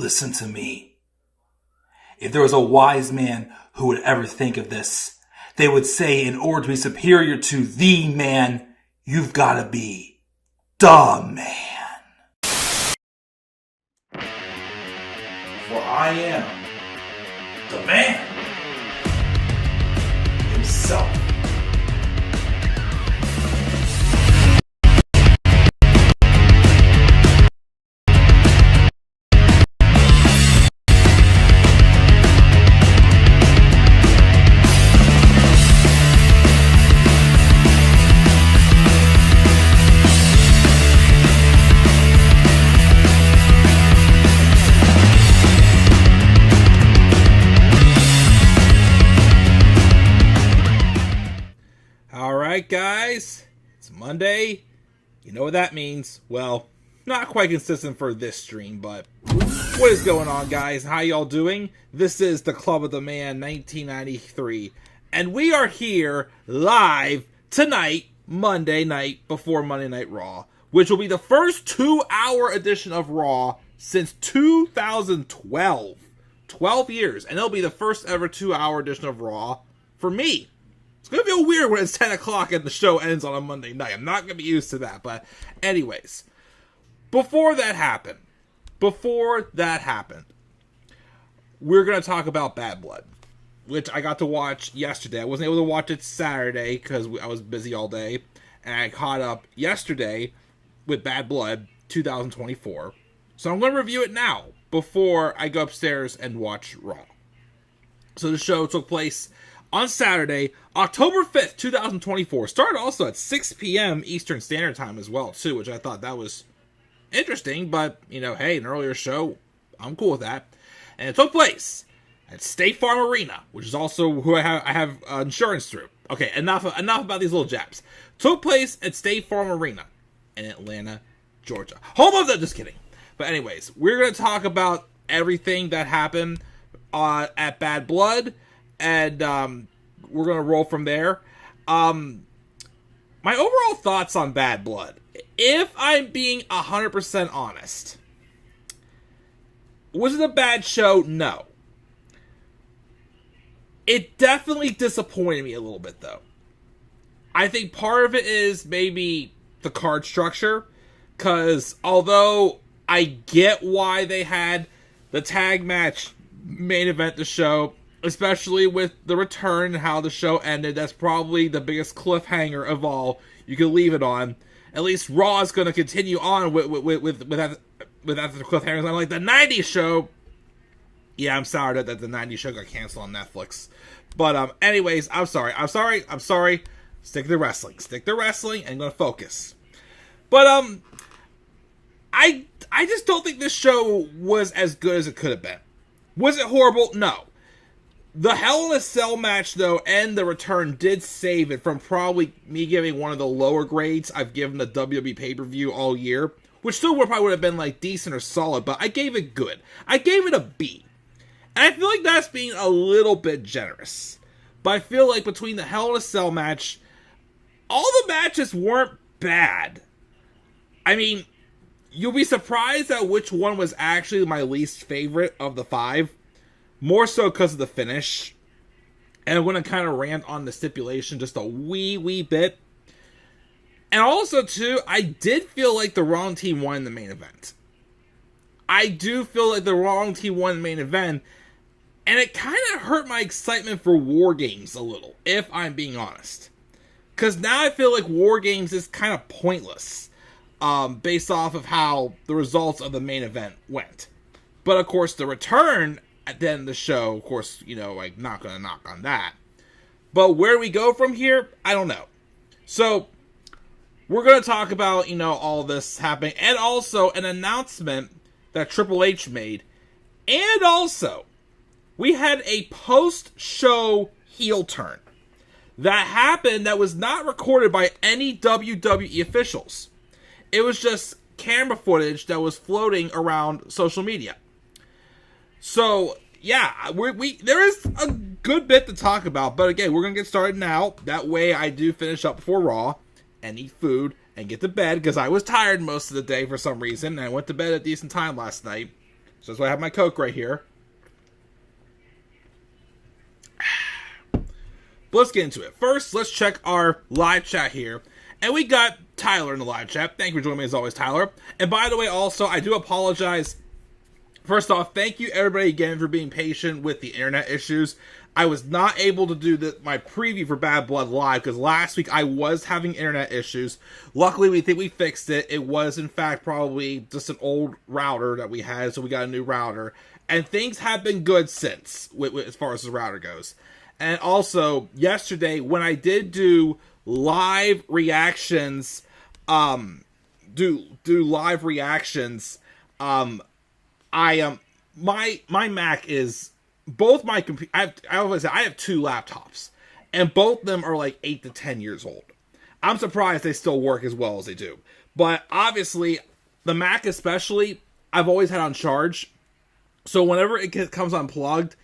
Listen to me. If there was a wise man who would ever think of this, they would say in order to be superior to the man, you've got to be the man. For I am the man himself. Guys, it's Monday. You know what that means. Well, not quite consistent for this stream, but what is going on, guys? How y'all doing? This is the Club of the Man 1993, and we are here live tonight, Monday night, before Monday Night Raw, which will be the first 2-hour edition of Raw since 2012. 12 years, and it'll be the first ever 2-hour edition of Raw for me. It's going to feel weird when it's 10 o'clock and the show ends on a Monday night. I'm not going to be used to that. But anyways, before that happened, we're going to talk about Bad Blood, which I got to watch yesterday. I wasn't able to watch it Saturday because I was busy all day. And I caught up yesterday with Bad Blood 2024. So I'm going to review it now before I go upstairs and watch Raw. So the show took place on Saturday, October 5th, 2024. Started also at 6 p.m. Eastern Standard Time as well, too, which I thought that was interesting. But, you know, hey, an earlier show, I'm cool with that. And it took place at State Farm Arena, which is also who I have insurance through. Okay, enough about these little jabs. Took place at State Farm Arena in Atlanta, Georgia. Hold on, just kidding. But anyways, we're going to talk about everything that happened at Bad Blood. And we're going to roll from there. My overall thoughts on Bad Blood, if I'm being 100% honest, was it a bad show? No. It definitely disappointed me a little bit, though. I think part of it is maybe the card structure, because although I get why they had the tag match main event the show, especially with the return and how the show ended, that's probably the biggest cliffhanger of all you can leave it on. At least Raw is going to continue on with after the cliffhangers. I'm like, the 90s show, yeah, I'm sorry that the 90s show got canceled on Netflix. But anyways, I'm sorry. Stick to wrestling. And I'm going to focus. But I just don't think this show was as good as it could have been. Was it horrible? No. The Hell in a Cell match, though, and the return did save it from probably me giving one of the lower grades I've given the WWE pay-per-view all year, which still probably would have been, like, decent or solid, but I gave it good. I gave it a B. And I feel like that's being a little bit generous. But I feel like between the Hell in a Cell match, all the matches weren't bad. I mean, you'll be surprised at which one was actually my least favorite of the 5. More so because of the finish. And I'm going to kind of rant on the stipulation just a wee bit. And also, too, I did feel like the wrong team won the main event. I do feel like the wrong team won the main event. And it kind of hurt my excitement for War Games a little, if I'm being honest. Because now I feel like War Games is kind of pointless. Based off of how the results of the main event went. But, of course, the return at the end of the show, of course, you know, like, not gonna knock on that. But where we go from here, I don't know. So, we're gonna talk about, you know, all this happening, and also an announcement that Triple H made. And also, we had a post-show heel turn that happened that was not recorded by any WWE officials. It was just camera footage that was floating around social media. So, yeah, there is a good bit to talk about, but again, we're going to get started now. That way I do finish up before Raw and eat food and get to bed, because I was tired most of the day for some reason, and I went to bed at a decent time last night. So that's why I have my Coke right here. But let's get into it. First, let's check our live chat here. And we got Tyler in the live chat. Thank you for joining me as always, Tyler. And by the way, also, I do apologize. First off, thank you everybody again for being patient with the internet issues. I was not able to do my preview for Bad Blood live because last week I was having internet issues. Luckily, we think we fixed it. It was, in fact, probably just an old router that we had, so we got a new router. And things have been good since, as far as the router goes. And also, yesterday, when I did do live reactions, my Mac is both my computer. I have two laptops, and both of them are like 8 to 10 years old. I'm surprised they still work as well as they do. But obviously, the Mac especially, I've always had on charge. So whenever it comes unplugged,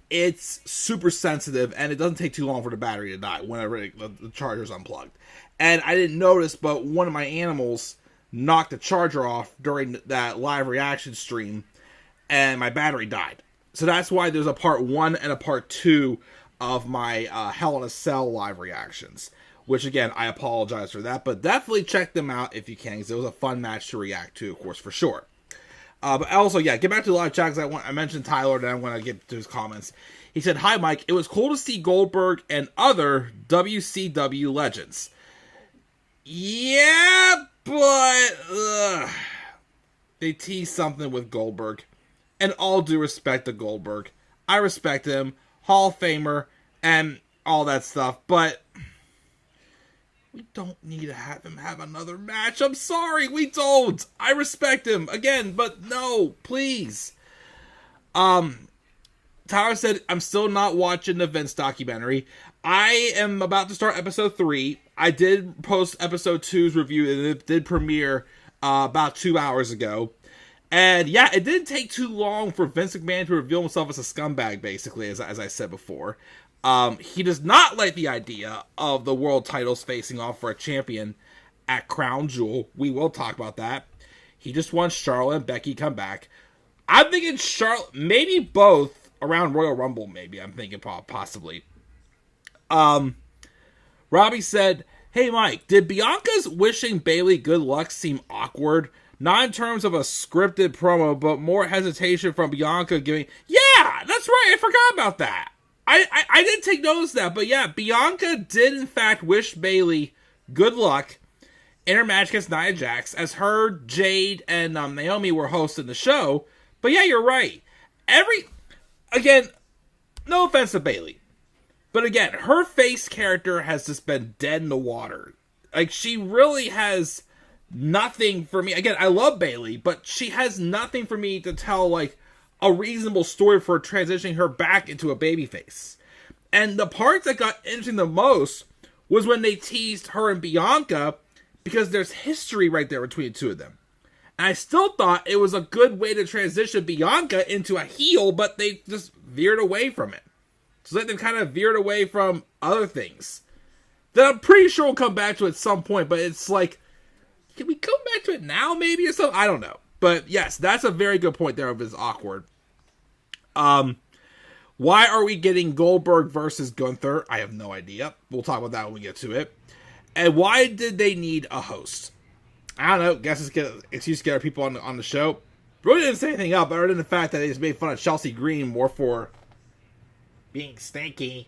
it's super sensitive, and it doesn't take too long for the battery to die whenever the charger's unplugged. And I didn't notice, but one of my animals knocked the charger off during that live reaction stream, and my battery died. So that's why there's a part 1 and a part 2 of my Hell in a Cell live reactions. Which, again, I apologize for that, but definitely check them out if you can, because it was a fun match to react to, of course, for sure. But also, yeah, get back to the live chat, because I mentioned Tyler, and I want to get to his comments. He said, "Hi, Mike. It was cool to see Goldberg and other WCW legends." Yeah, but they teased something with Goldberg. And all due respect to Goldberg, I respect him, Hall of Famer, and all that stuff, but we don't need to have him have another match. I'm sorry, we don't. I respect him, again, but no, please. Tyler said, "I'm still not watching the Vince documentary. I am about to start episode 3. I did post episode 2's review, and it did premiere about 2 hours ago. And yeah, it didn't take too long for Vince McMahon to reveal himself as a scumbag, basically, as I said before. He does not like the idea of the world titles facing off for a champion at Crown Jewel. We will talk about that. He just wants Charlotte and Becky come back. I'm thinking Charlotte, maybe both around Royal Rumble, maybe. I'm thinking possibly. Robbie said, "Hey Mike, did Bianca's wishing Bayley good luck seem awkward? Not in terms of a scripted promo, but more hesitation from Bianca giving..." Yeah, that's right, I forgot about that. I didn't take notice of that, but yeah, Bianca did in fact wish Bayley good luck in her match against Nia Jax, as her, Jade, and Naomi were hosting the show. But yeah, you're right. Again, no offense to Bayley, but again, her face character has just been dead in the water. Like, she really has nothing for me. Again, I love Bayley, but she has nothing for me to tell, like, a reasonable story for transitioning her back into a babyface. And the part that got interesting the most was when they teased her and Bianca, because there's history right there between the two of them. And I still thought it was a good way to transition Bianca into a heel, but they just veered away from it. So they've kind of veered away from other things that I'm pretty sure will come back to at some point, but it's like, can we come back to it now maybe or something? I don't know. But yes, that's a very good point there of it's awkward. Why are we getting Goldberg versus Gunther? I have no idea. We'll talk about that when we get to it. And why did they need a host? I don't know. Guess it's an excuse to get our people on the show. Really didn't say anything up other than the fact that they just made fun of Chelsea Green more for being stanky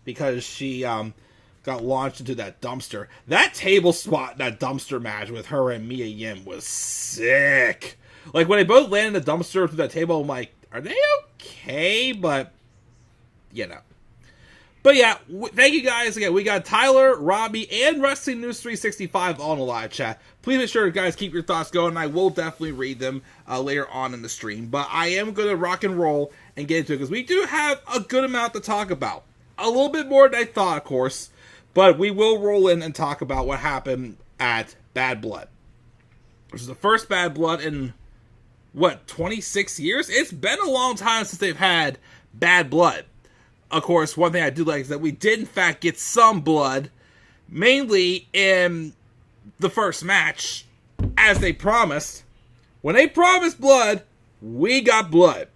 because she got launched into that dumpster. That table spot, that dumpster match with her and Mia Yim was sick. Like, when they both landed in the dumpster through that table, I'm like, are they okay? But, you know. But yeah, thank you guys. Again, we got Tyler, Robbie, and Wrestling News 365 all in the live chat. Please make sure, guys, keep your thoughts going. I will definitely read them later on in the stream. But I am going to rock and roll and get into it, because we do have a good amount to talk about. A little bit more than I thought, of course. But we will roll in and talk about what happened at Bad Blood. Which is the first Bad Blood in, 26 years? It's been a long time since they've had Bad Blood. Of course, one thing I do like is that we did, in fact, get some blood, mainly in the first match, as they promised. When they promised blood, we got blood.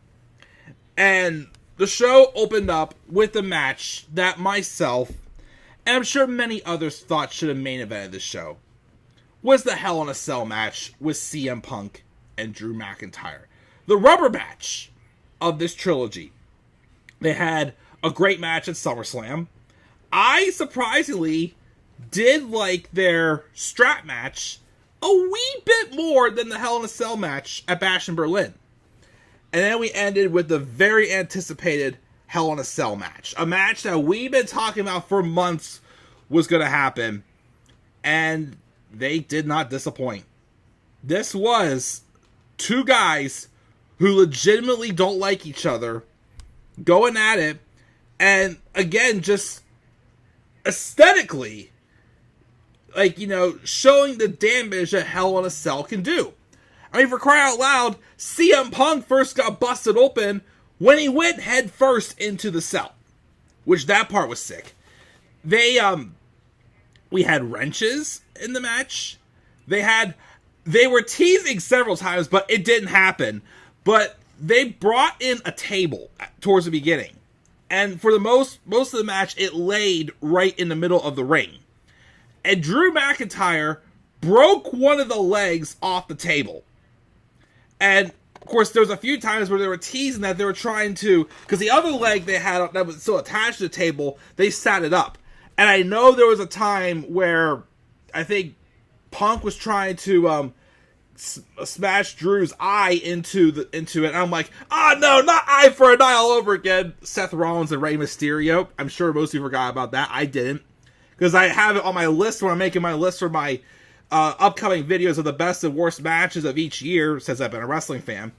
And the show opened up with a match that myself, and I'm sure many others thought should have main evented this show, was the Hell in a Cell match with CM Punk and Drew McIntyre. The rubber match of this trilogy. They had a great match at SummerSlam. I surprisingly did like their strap match a wee bit more than the Hell in a Cell match at Bash in Berlin. And then we ended with the very anticipated Hell in a Cell match. A match that we've been talking about for months was going to happen. And they did not disappoint. This was two guys who legitimately don't like each other going at it. And again, just aesthetically, like, you know, showing the damage that Hell in a Cell can do. I mean, for crying out loud, CM Punk first got busted open when he went head first into the cell, which that part was sick. We had wrenches in the match. They were teasing several times, but it didn't happen. But they brought in a table towards the beginning. And for the most of the match, it laid right in the middle of the ring. And Drew McIntyre broke one of the legs off the table. And, of course, there was a few times where they were teasing that they were trying to, because the other leg they had that was still attached to the table, they sat it up. And I know there was a time where I think Punk was trying to smash Drew's eye into it. And I'm like, no, not eye for an eye all over again. Seth Rollins and Rey Mysterio. I'm sure most of you forgot about that. I didn't. Because I have it on my list when I'm making my list for my upcoming videos of the best and worst matches of each year, since I've been a wrestling fan.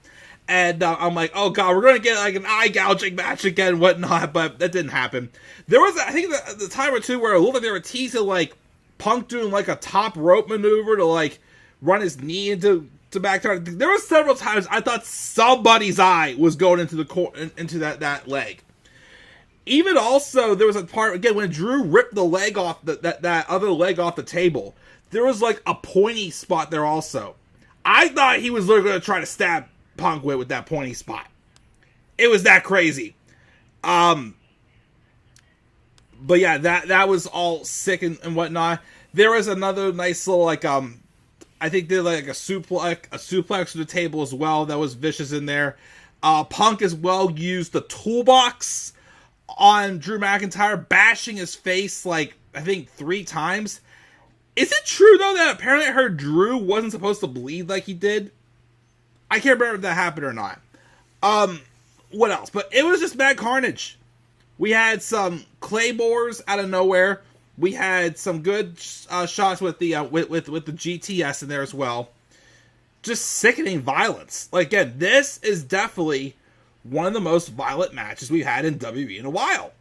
And I'm like, oh god, we're going to get like an eye gouging match again and whatnot, but that didn't happen. There was, I think, the time or two where it looked like they were teasing like Punk doing like a top rope maneuver to like run his knee into McIntyre. There were several times I thought somebody's eye was going into that leg. Even also, there was a part, again, when Drew ripped the leg off, that other leg off the table, there was like a pointy spot there also. I thought he was literally going to try to stab Punk with that pointy spot. It was that crazy. But yeah, that was all sick and whatnot. There was another nice little, like, I think they like a suplex to the table as well. That was vicious in there. Punk as well used the toolbox on Drew McIntyre, bashing his face like, I think 3 times. Is it true, though, that apparently I heard Drew wasn't supposed to bleed like he did? I can't remember if that happened or not. What else? But it was just bad carnage. We had some claymores out of nowhere. We had some good shots with the GTS in there as well. Just sickening violence. Like, again, this is definitely one of the most violent matches we've had in WWE in a while.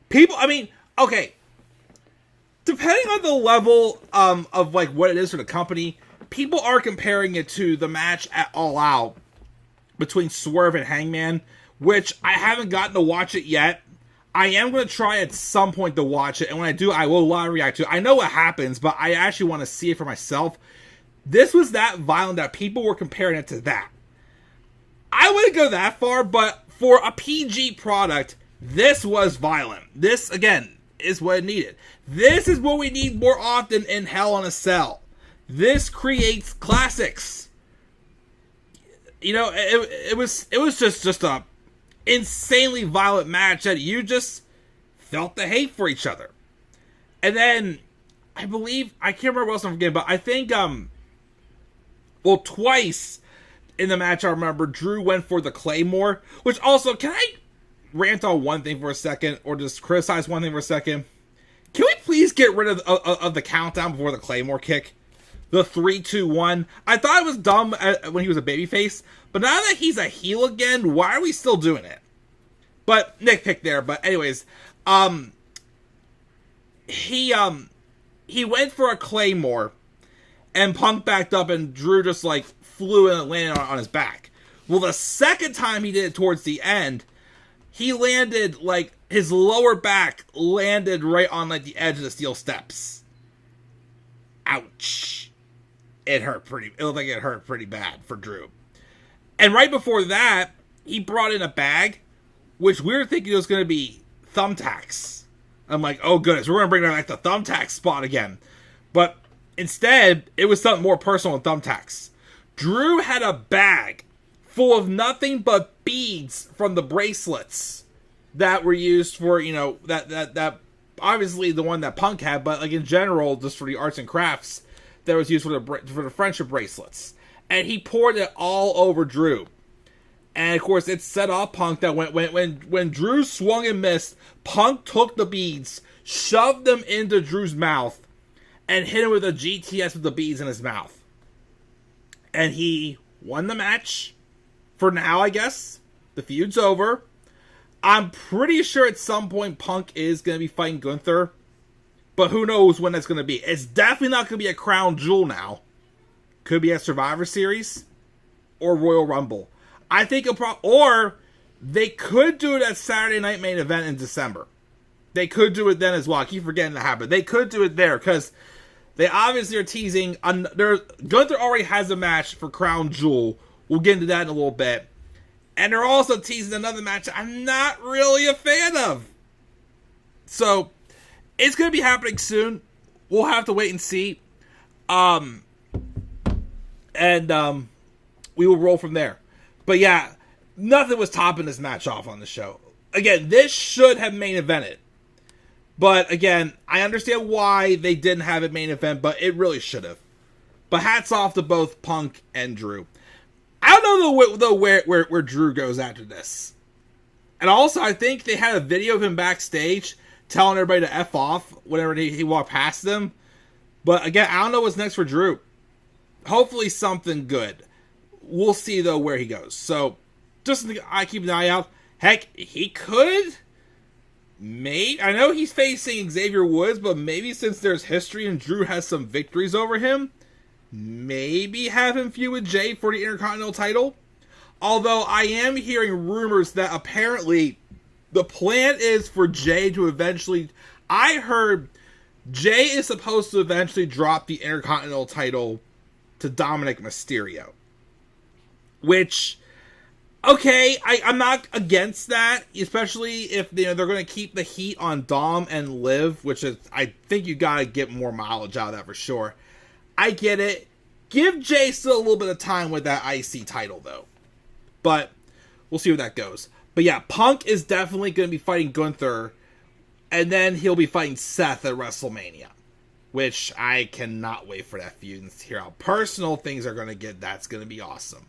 People, I mean, okay, depending on the level of like what it is for the company, people are comparing it to the match at All Out between Swerve and Hangman, which I haven't gotten to watch it yet. I am going to try at some point to watch it, and when I do, I will live react to it. I know what happens, but I actually want to see it for myself. This was that violent that people were comparing it to that. I wouldn't go that far, but for a PG product, this was violent. This, again, is what it needed. This is what we need more often in Hell in a Cell. This creates classics. You know, it was just a insanely violent match that you just felt the hate for each other. And then, I believe, I can't remember what else I'm forgetting, but I think, twice in the match I remember, Drew went for the Claymore, which also, can I rant on one thing for a second, or just criticize one thing for a second? Can we please get rid of the countdown before the Claymore kick? The 3, 2, 1. I thought it was dumb when he was a babyface, but now that he's a heel again, why are we still doing it? But nitpick there. But anyways, he went for a Claymore, and Punk backed up, and Drew just like flew and landed on his back. Well, the second time he did it towards the end, he landed like his lower back landed right on like the edge of the steel steps. Ouch. It looked like it hurt pretty bad for Drew. And right before that, he brought in a bag, which we were thinking it was going to be thumbtacks. I'm like, oh goodness, we're going to bring back the thumbtack spot again. But instead, it was something more personal than thumbtacks. Drew had a bag full of nothing but beads from the bracelets that were used for, that obviously the one that Punk had, but like in general, just for the arts and crafts that was used for the friendship bracelets. And he poured it all over Drew. And of course, it set off Punk that when Drew swung and missed, Punk took the beads, shoved them into Drew's mouth, and hit him with a GTS with the beads in his mouth. And he won the match. For now, I guess. The feud's over. I'm pretty sure at some point Punk is going to be fighting Gunther. But who knows when that's going to be. It's definitely not going to be a crown jewel now. Could be a Survivor Series. Or Royal Rumble. I think or they could do it at Saturday Night Main Event in December. They could do it then as well. I keep forgetting that happened. They could do it there because they obviously are teasing. Gunther already has a match for Crown Jewel. We'll get into that in a little bit. And they're also teasing another match I'm not really a fan of. So, it's going to be happening soon. We'll have to wait and see. We will roll from there. But yeah, nothing was topping this match off on the show. Again, this should have main evented. But again, I understand why they didn't have it main event, but it really should have. But hats off to both Punk and Drew. I don't know where Drew goes after this. And also, I think they had a video of him backstage telling everybody to F off whenever he walked past them. But again, I don't know what's next for Drew. Hopefully something good. We'll see, though, where he goes. So, just I keep an eye out. Heck, he could. I know he's facing Xavier Woods, but maybe since there's history and Drew has some victories over him, maybe have him feud with Jay for the Intercontinental title. Although I am hearing rumors that apparently the plan is for Jay to eventually... I heard Jay is supposed to eventually drop the Intercontinental title to Dominik Mysterio. Which, okay, I'm not against that, especially if they're going to keep the heat on Dom and Liv, which is, I think you got to get more mileage out of that for sure. I get it. Give Jay still a little bit of time with that IC title, though. But we'll see where that goes. But yeah, Punk is definitely going to be fighting Gunther, and then he'll be fighting Seth at WrestleMania, which I cannot wait for that feud and hear how personal things are going to get. That's going to be awesome.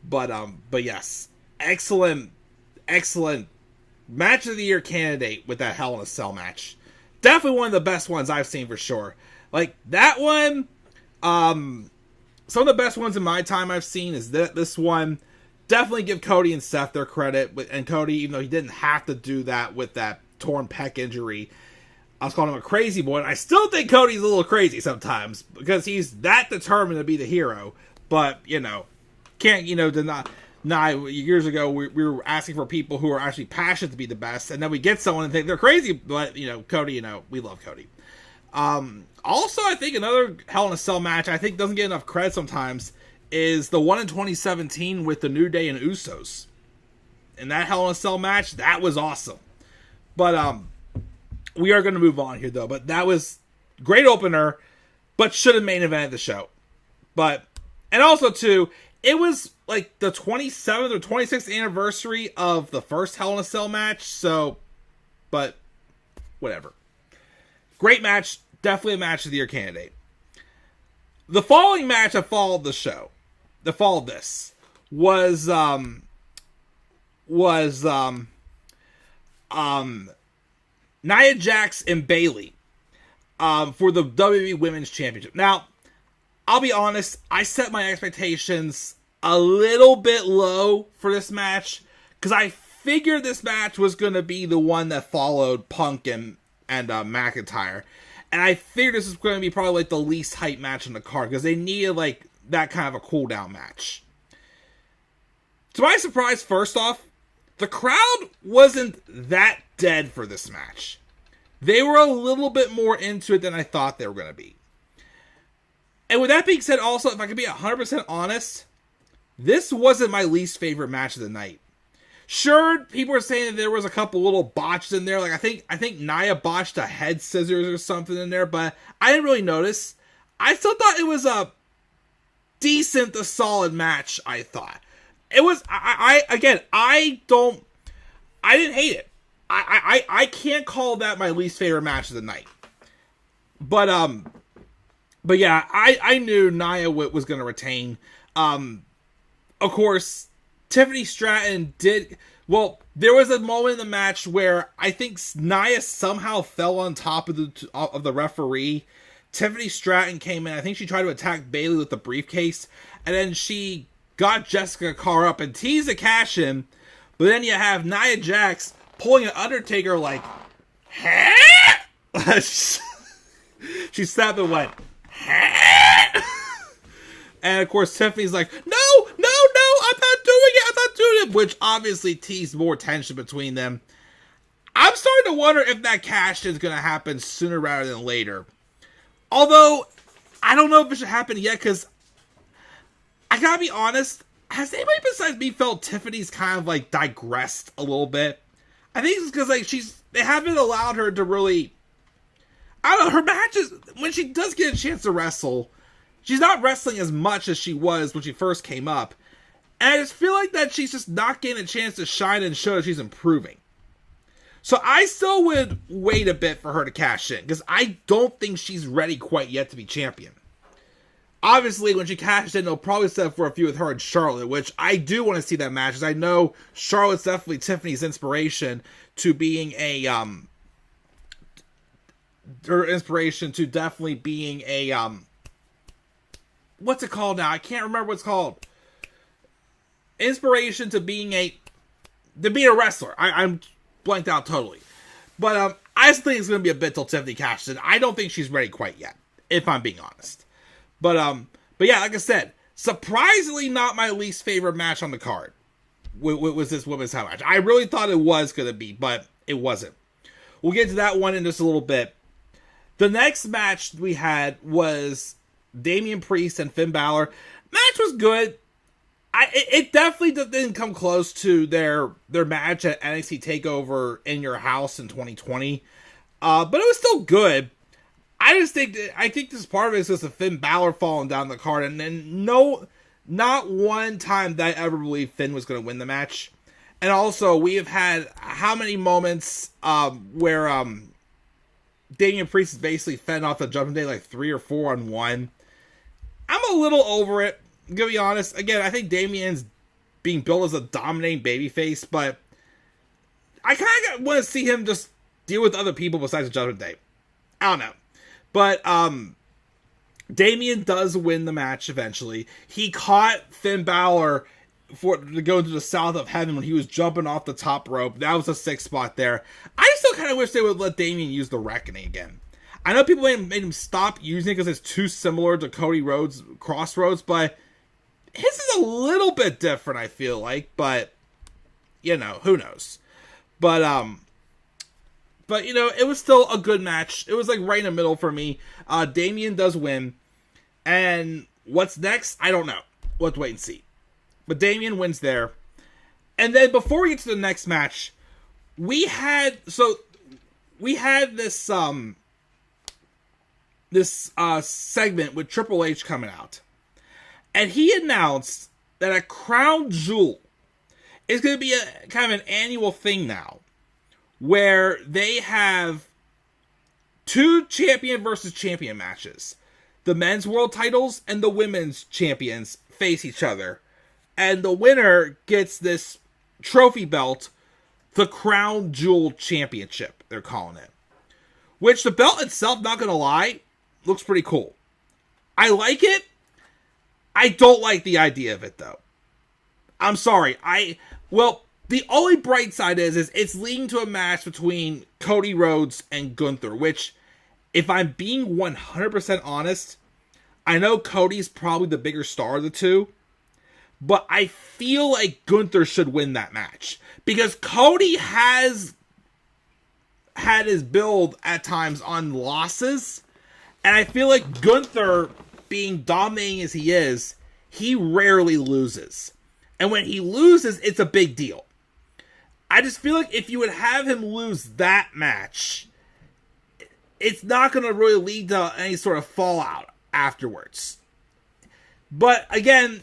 But yes, excellent match of the year candidate with that Hell in a Cell match. Definitely one of the best ones I've seen for sure. Like that one, some of the best ones in my time I've seen is this one. Definitely give Cody and Seth their credit. And Cody, even though he didn't have to do that with that torn pec injury, I was calling him a crazy boy. And I still think Cody's a little crazy sometimes because he's that determined to be the hero. But, can't, deny years ago we were asking for people who are actually passionate to be the best, and then we get someone and think they're crazy, but Cody, we love Cody. Also, I think another Hell in a Cell match I think doesn't get enough credit sometimes is the one in 2017 with the New Day and Usos. And that Hell in a Cell match, that was awesome. But we are going to move on here though. But that was great opener, but should have main evented the show. And also too, it was like the 27th or 26th anniversary of the first Hell in a Cell match, so, but, whatever. Great match, definitely a match of the year candidate. The following match that followed the show, that followed this, was Nia Jax and Bayley, for the WWE Women's Championship. Now, I'll be honest, I set my expectations a little bit low for this match because I figured this match was going to be the one that followed Punk and McIntyre. And I figured this was going to be probably like the least hype match on the card because they needed like that kind of a cool down match. To my surprise, first off, the crowd wasn't that dead for this match. They were a little bit more into it than I thought they were going to be. And with that being said, also, if I could be 100% honest, this wasn't my least favorite match of the night. Sure, people were saying that there was a couple little botches in there. Like I think Nia botched a head scissors or something in there, but I didn't really notice. I still thought it was a decent to solid match. I thought it was. I didn't hate it. I can't call that my least favorite match of the night. But yeah, I knew Nia was going to retain. Of course, Tiffany Stratton did. Well, there was a moment in the match where I think Nia somehow fell on top of the referee. Tiffany Stratton came in. I think she tried to attack Bayley with the briefcase, and then she got Jessica Carr up and teased a cash in. But then you have Nia Jax pulling an Undertaker like, huh? She snapped and went, huh? And of course Tiffany's like, no, I'm not doing it, which obviously teased more tension between them. I'm starting to wonder if that cash is going to happen sooner rather than later. Although, I don't know if it should happen yet, because I gotta be honest, has anybody besides me felt Tiffany's kind of like digressed a little bit? I think it's because like they haven't allowed her to really, I don't know, her matches, when she does get a chance to wrestle, she's not wrestling as much as she was when she first came up. And I just feel like that she's just not getting a chance to shine and show that she's improving. So I still would wait a bit for her to cash in, because I don't think she's ready quite yet to be champion. Obviously, when she cashes in, they'll probably set up for a few with her and Charlotte, which I do want to see that match, because I know Charlotte's definitely Tiffany's inspiration to being what's it called now? I can't remember what it's called. Inspiration to being a wrestler. I'm blanked out totally. But I just think it's going to be a bit till Tiffany cashes in. I don't think she's ready quite yet, if I'm being honest. But yeah, like I said, surprisingly not my least favorite match on the card was this women's title match. I really thought it was going to be, but it wasn't. We'll get to that one in just a little bit. The next match we had was Damian Priest and Finn Balor. Match was good. It definitely didn't come close to their match at NXT TakeOver in Your House in 2020. But it was still good. I think this part of it is just a Finn Balor falling down the card, and then not one time that I ever believed Finn was going to win the match. And also, we have had how many moments where Damian Priest is basically fending off the Judgment Day like 3 or 4 on 1. I'm a little over it, I'm gonna be honest. Again, I think Damian's being built as a dominating babyface, but I kind of want to see him just deal with other people besides the Judgment Day. I don't know. But Damian does win the match eventually. He caught Finn Balor to go into the south of heaven when he was jumping off the top rope. That was a 6 spot there. I still kind of wish they would let Damian use the Reckoning again. I know people made him stop using it because it's too similar to Cody Rhodes' Crossroads, but his is a little bit different, I feel like. But, you know, who knows? But you know, it was still a good match. It was like right in the middle for me. Damian does win. And what's next? I don't know. We'll have to wait and see. But Damian wins there. And then before we get to the next match, we had this segment with Triple H coming out. And he announced that a Crown Jewel is going to be a kind of an annual thing now, where they have 2 champion versus champion matches. The men's world titles and the women's champions face each other. And the winner gets this trophy belt, the Crown Jewel Championship, they're calling it. Which the belt itself, not going to lie, looks pretty cool. I like it. I don't like the idea of it, though. I'm sorry. The only bright side is it's leading to a match between Cody Rhodes and Gunther, which, if I'm being 100% honest, I know Cody's probably the bigger star of the two, but I feel like Gunther should win that match, because Cody has had his build at times on losses, and I feel like Gunther, being dominating as he is, he rarely loses. And when he loses, it's a big deal. I just feel like if you would have him lose that match, it's not going to really lead to any sort of fallout afterwards. But again,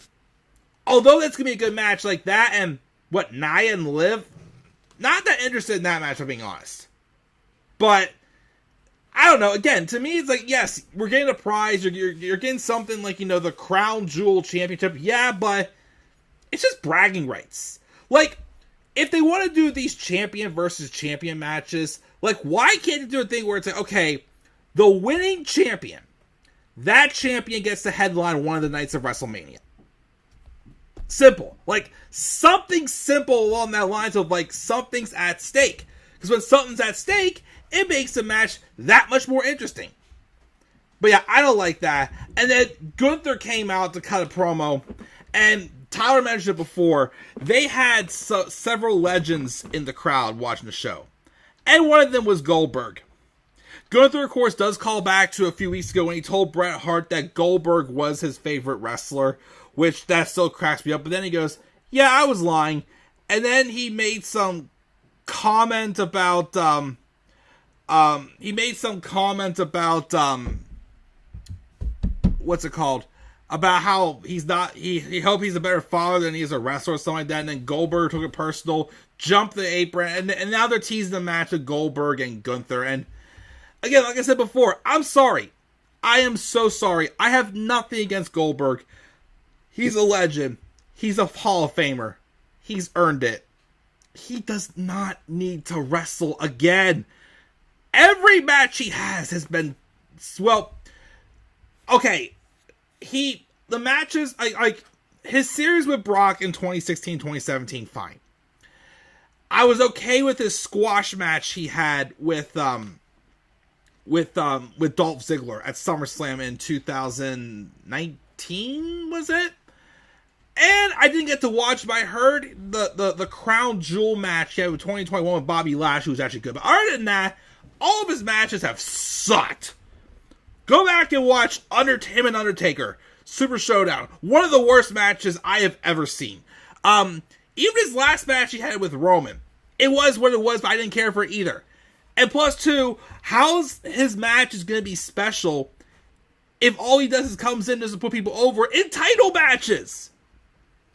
although that's going to be a good match like that, and what, Nia and Liv, not that interested in that match, if I'm being honest. But I don't know. Again, to me, it's like, yes, we're getting a prize. You're getting something like, you know, the Crown Jewel Championship. Yeah, but it's just bragging rights. Like, if they want to do these champion versus champion matches, like, why can't they do a thing where it's like, okay, the winning champion, that champion gets to headline one of the nights of WrestleMania. Simple. Like, something simple along that lines of, like, something's at stake. Because when something's at stake, it makes the match that much more interesting. But yeah, I don't like that. And then Gunther came out to cut a promo, and Tyler mentioned it before, they had several legends in the crowd watching the show. And one of them was Goldberg. Gunther, of course, does call back to a few weeks ago when he told Bret Hart that Goldberg was his favorite wrestler, which that still cracks me up. But then he goes, yeah, I was lying. And then he made some comment about, what's it called? About how he's not, he hopes he's a better father than he is a wrestler or something like that. And then Goldberg took it personal, jumped the apron, and now they're teasing the match of Goldberg and Gunther. And again, like I said before, I'm sorry. I am so sorry. I have nothing against Goldberg. He's a legend. He's a Hall of Famer. He's earned it. He does not need to wrestle again. Every match he has been, well, okay. The matches, like his series with Brock in 2016, 2017, fine. I was okay with his squash match he had with Dolph Ziggler at SummerSlam in 2019, was it? And I didn't get to watch, but I heard the Crown Jewel match he had with 2021 with Bobby Lashley was actually good. But other than that, all of his matches have sucked. Go back and watch him and Undertaker, Super Showdown. One of the worst matches I have ever seen. Even his last match he had with Roman, it was what it was, but I didn't care for it either. And plus two, how's his match is going to be special if all he does is comes in to put people over in title matches?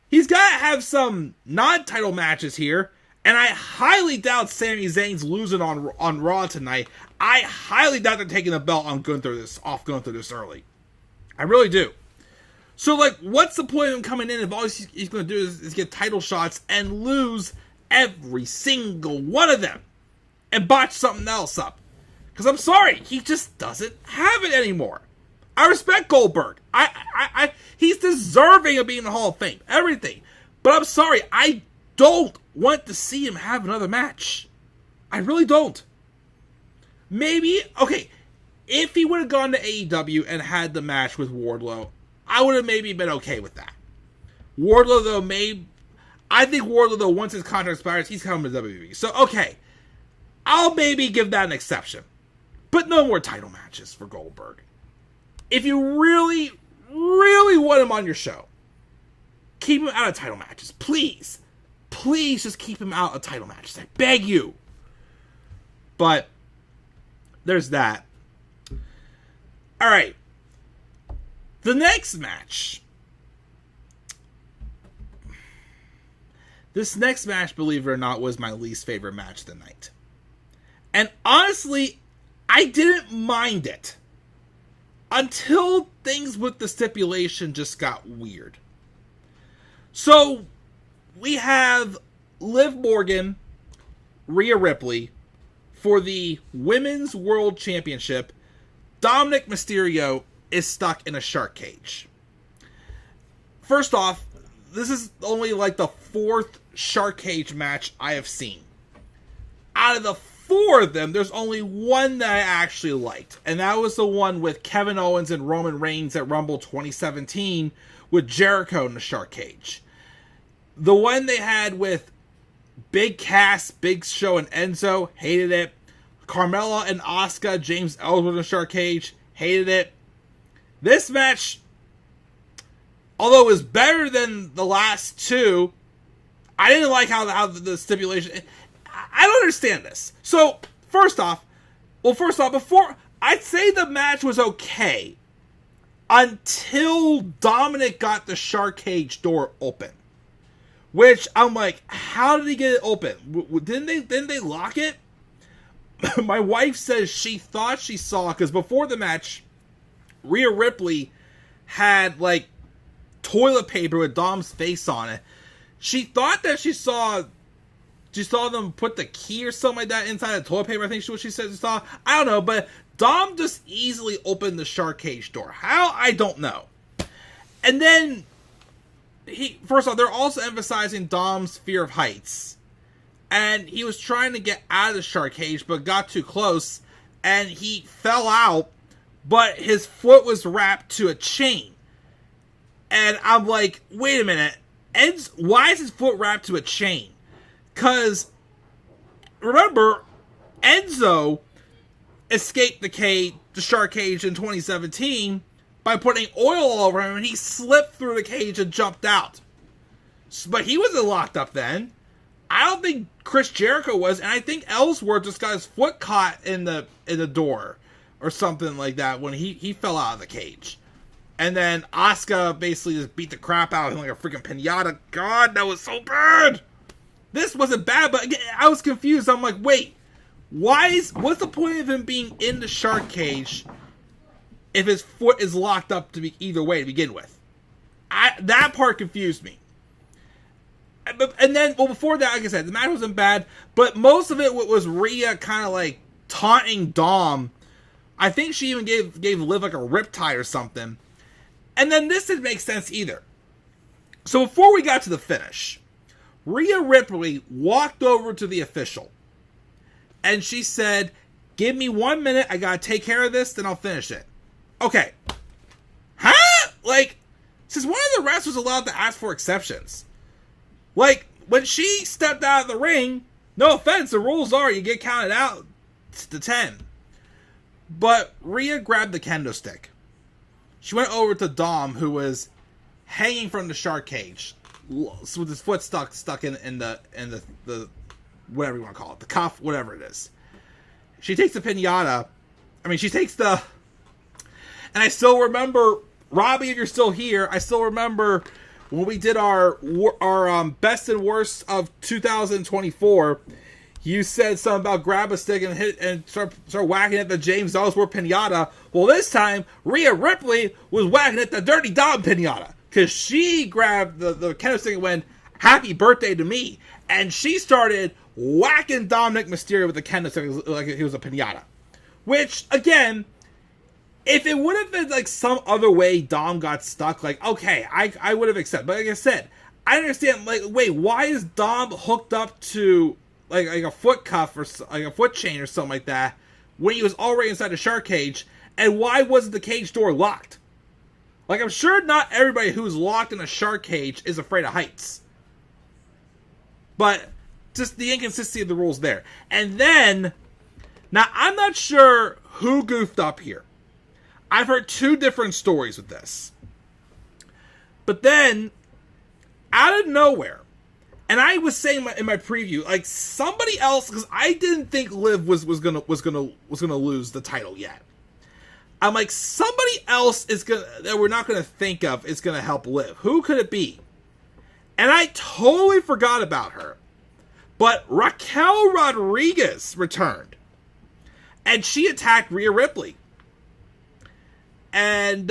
He's got to have some non-title matches here. And I highly doubt Sami Zayn's losing on Raw tonight. I highly doubt they're taking the belt on off Gunther this early. I really do. So, like, what's the point of him coming in if all he's going to do is get title shots and lose every single one of them and botch something else up? Because I'm sorry, he just doesn't have it anymore. I respect Goldberg. He's deserving of being in the Hall of Fame. Everything. But I'm sorry, I don't want to see him have another match. I really don't. Maybe, okay, if he would have gone to AEW and had the match with Wardlow, I would have maybe been okay with that. Wardlow, though, I think Wardlow, though, once his contract expires, he's coming to WWE. So, okay, I'll maybe give that an exception. But no more title matches for Goldberg. If you really, really want him on your show, keep him out of title matches. Please. Please just keep him out of title matches. I beg you. But there's that. Alright. The next match. This next match, believe it or not, was my least favorite match of the night. And honestly, I didn't mind it. Until things with the stipulation just got weird. So, we have Liv Morgan, Rhea Ripley, for the Women's World Championship. Dominik Mysterio is stuck in a shark cage. First off, this is only like the fourth shark cage match I have seen. Out of the four of them, there's only one that I actually liked. And that was the one with Kevin Owens and Roman Reigns at Rumble 2017 with Jericho in the shark cage. The one they had with Big Cass, Big Show, and Enzo, hated it. Carmella and Asuka, James Ellsworth in the shark cage, hated it. This match, although it was better than the last two, I didn't like how the stipulation... I don't understand this. So, first off, before... I'd say the match was okay until Dominik got the shark cage door open. Which, I'm like, how did he get it open? Didn't they lock it? My wife says she thought she saw... Because before the match, Rhea Ripley had, like, toilet paper with Dom's face on it. She thought that she saw them put the key or something like that inside the toilet paper. I think what she said she saw. I don't know, but Dom just easily opened the shark cage door. How? I don't know. And then, first off, they're also emphasizing Dom's fear of heights. And he was trying to get out of the shark cage, but got too close, and he fell out, but his foot was wrapped to a chain. And I'm like, wait a minute. Why is his foot wrapped to a chain? Because, remember, Enzo escaped the shark cage in 2017 by putting oil all over him, and he slipped through the cage and jumped out. But he wasn't locked up then. I don't think Chris Jericho was, and I think Ellsworth just got his foot caught in the door or something like that when he fell out of the cage. And then Asuka basically just beat the crap out of him like a freaking pinata. God, that was so bad! This wasn't bad, but again, I was confused. I'm like, wait, what's the point of him being in the shark cage if his foot is locked up to be either way to begin with? That part confused me. And then, well, before that, like I said, the match wasn't bad, but most of it was Rhea kind of like taunting Dom. I think she even gave Liv like a riptide or something. And then this didn't make sense either. So before we got to the finish, Rhea Ripley walked over to the official. And she said, give me 1 minute, I gotta take care of this, then I'll finish it. Okay. Huh? Like, since when are the wrestlers allowed to ask for exceptions? Like, when she stepped out of the ring, no offense, the rules are you get counted out to 10. But Rhea grabbed the kendo stick. She went over to Dom, who was hanging from the shark cage, with his foot stuck in the whatever you want to call it, the cuff, whatever it is. She takes the pinata. And I still remember, Robbie, if you're still here, I still remember when we did our best and worst of 2024. You said something about grab a stick and hit and start whacking at the James Ellsworth pinata. Well, this time Rhea Ripley was whacking at the Dirty Dom pinata because she grabbed the kendo stick and went, "Happy birthday to me," and she started whacking Dominik Mysterio with the kendo stick like he was a pinata. Which, again, if it would have been like some other way Dom got stuck, like, okay, I would have accepted. But like I said, I understand, like, wait, why is Dom hooked up to like a foot cuff or like a foot chain or something like that when he was already inside the shark cage? And why wasn't the cage door locked? Like, I'm sure not everybody who's locked in a shark cage is afraid of heights. But just the inconsistency of the rules there. And then, now I'm not sure who goofed up here. I've heard two different stories with this. But then, out of nowhere, and I was saying in my preview, like, somebody else, because I didn't think Liv was gonna lose the title yet. I'm like, somebody else that we're not gonna think of is gonna help Liv. Who could it be? And I totally forgot about her. But Raquel Rodriguez returned, and she attacked Rhea Ripley. And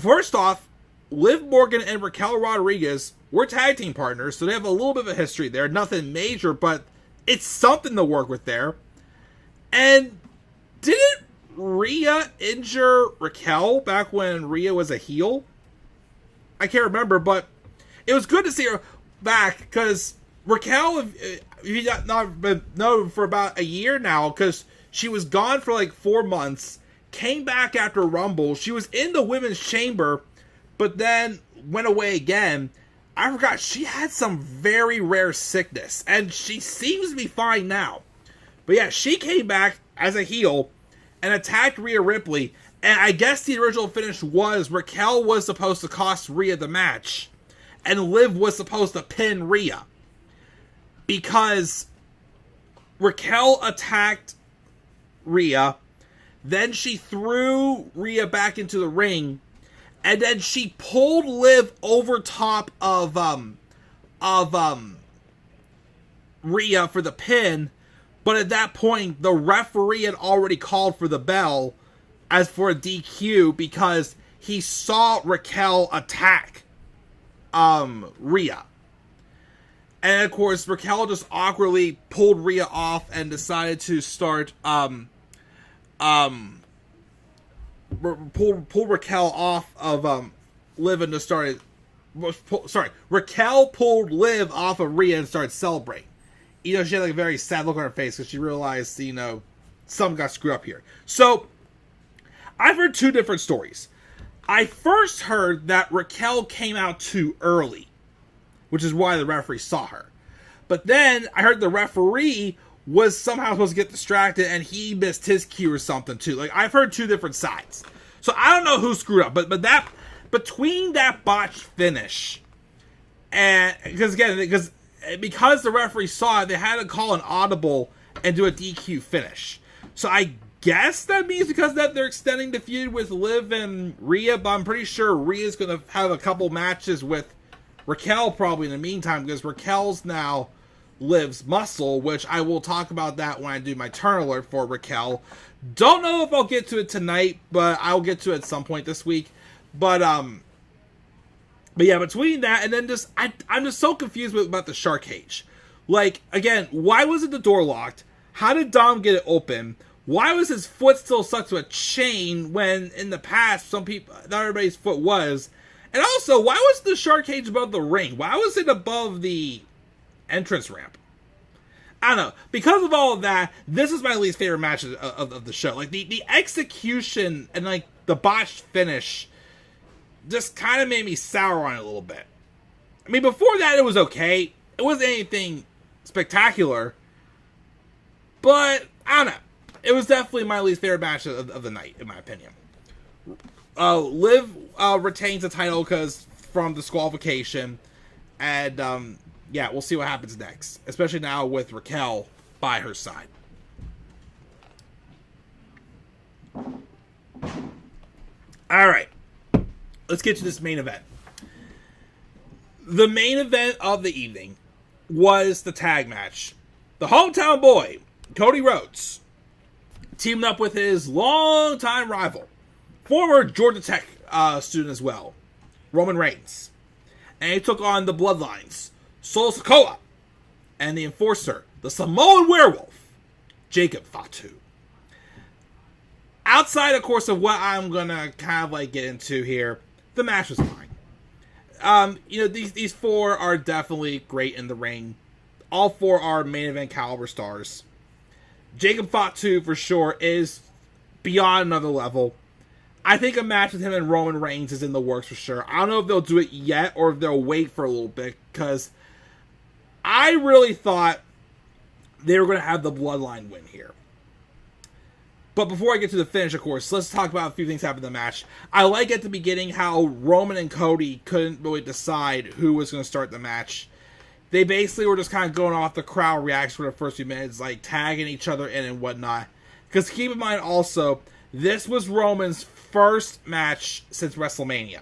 first off, Liv Morgan and Raquel Rodriguez were tag team partners, so they have a little bit of a history there. Nothing major, but it's something to work with there. And didn't Rhea injure Raquel back when Rhea was a heel? I can't remember, but it was good to see her back, because Raquel, if you not been known for about a year now, because she was gone for like 4 months, came back after Rumble. She was in the women's chamber, but then went away again. I forgot, she had some very rare sickness, and she seems to be fine now. But yeah, she came back as a heel and attacked Rhea Ripley, And I guess the original finish was Raquel was supposed to cost Rhea the match, and Liv was supposed to pin Rhea. Because Raquel attacked Rhea, then she threw Rhea back into the ring, and then she pulled Liv over top of Rhea for the pin, but at that point, the referee had already called for the bell as for a DQ because he saw Raquel attack Rhea. And of course, Raquel just awkwardly pulled Rhea off and decided to start pull Raquel off of Liv and just started. Raquel pulled Liv off of Rhea and started celebrating. She had like a very sad look on her face because she realized, something got screwed up here. So, I've heard two different stories. I first heard that Raquel came out too early, which is why the referee saw her. But then I heard the referee was somehow supposed to get distracted and he missed his cue or something too. Like, I've heard two different sides. So I don't know who screwed up, but that between that botched finish and because the referee saw it, they had to call an audible and do a DQ finish. So I guess that means because that they're extending the feud with Liv and Rhea, but I'm pretty sure Rhea's going to have a couple matches with Raquel probably in the meantime, because Raquel's now Liv's muscle, which I will talk about that when I do my turn alert for Raquel. Don't know if I'll get to it tonight, but I'll get to it at some point this week. But yeah, between that and then I'm just so confused about the shark cage. Like, again, why wasn't the door locked? How did Dom get it open? Why was his foot still stuck to a chain when in the past not everybody's foot was? And also, why was the shark cage above the ring? Why was it above the entrance ramp? I don't know. Because of all of that, this is my least favorite match of the show. Like, the execution and, like, the botched finish just kind of made me sour on it a little bit. I mean, before that, it was okay. It wasn't anything spectacular. But, I don't know. It was definitely my least favorite match of the night, in my opinion. Liv retains the title from disqualification. And, yeah, we'll see what happens next. Especially now with Raquel by her side. Alright. Let's get to this main event. The main event of the evening was the tag match. The hometown boy, Cody Rhodes, teamed up with his longtime rival, former Georgia Tech student as well, Roman Reigns. And he took on the Bloodlines, Sikoa, and the Enforcer, the Samoan Werewolf, Jacob Fatu. Outside, of course, of what I'm going to kind of like get into here, the match was fine. These four are definitely great in the ring. All four are main event caliber stars. Jacob Fatu, for sure, is beyond another level. I think a match with him and Roman Reigns is in the works for sure. I don't know if they'll do it yet or if they'll wait for a little bit, because I really thought they were going to have the Bloodline win here. But before I get to the finish, of course, let's talk about a few things happened in the match. I like at the beginning how Roman and Cody couldn't really decide who was going to start the match. They basically were just kind of going off the crowd reactions for the first few minutes, like tagging each other in and whatnot. Because keep in mind also, this was Roman's first match since WrestleMania.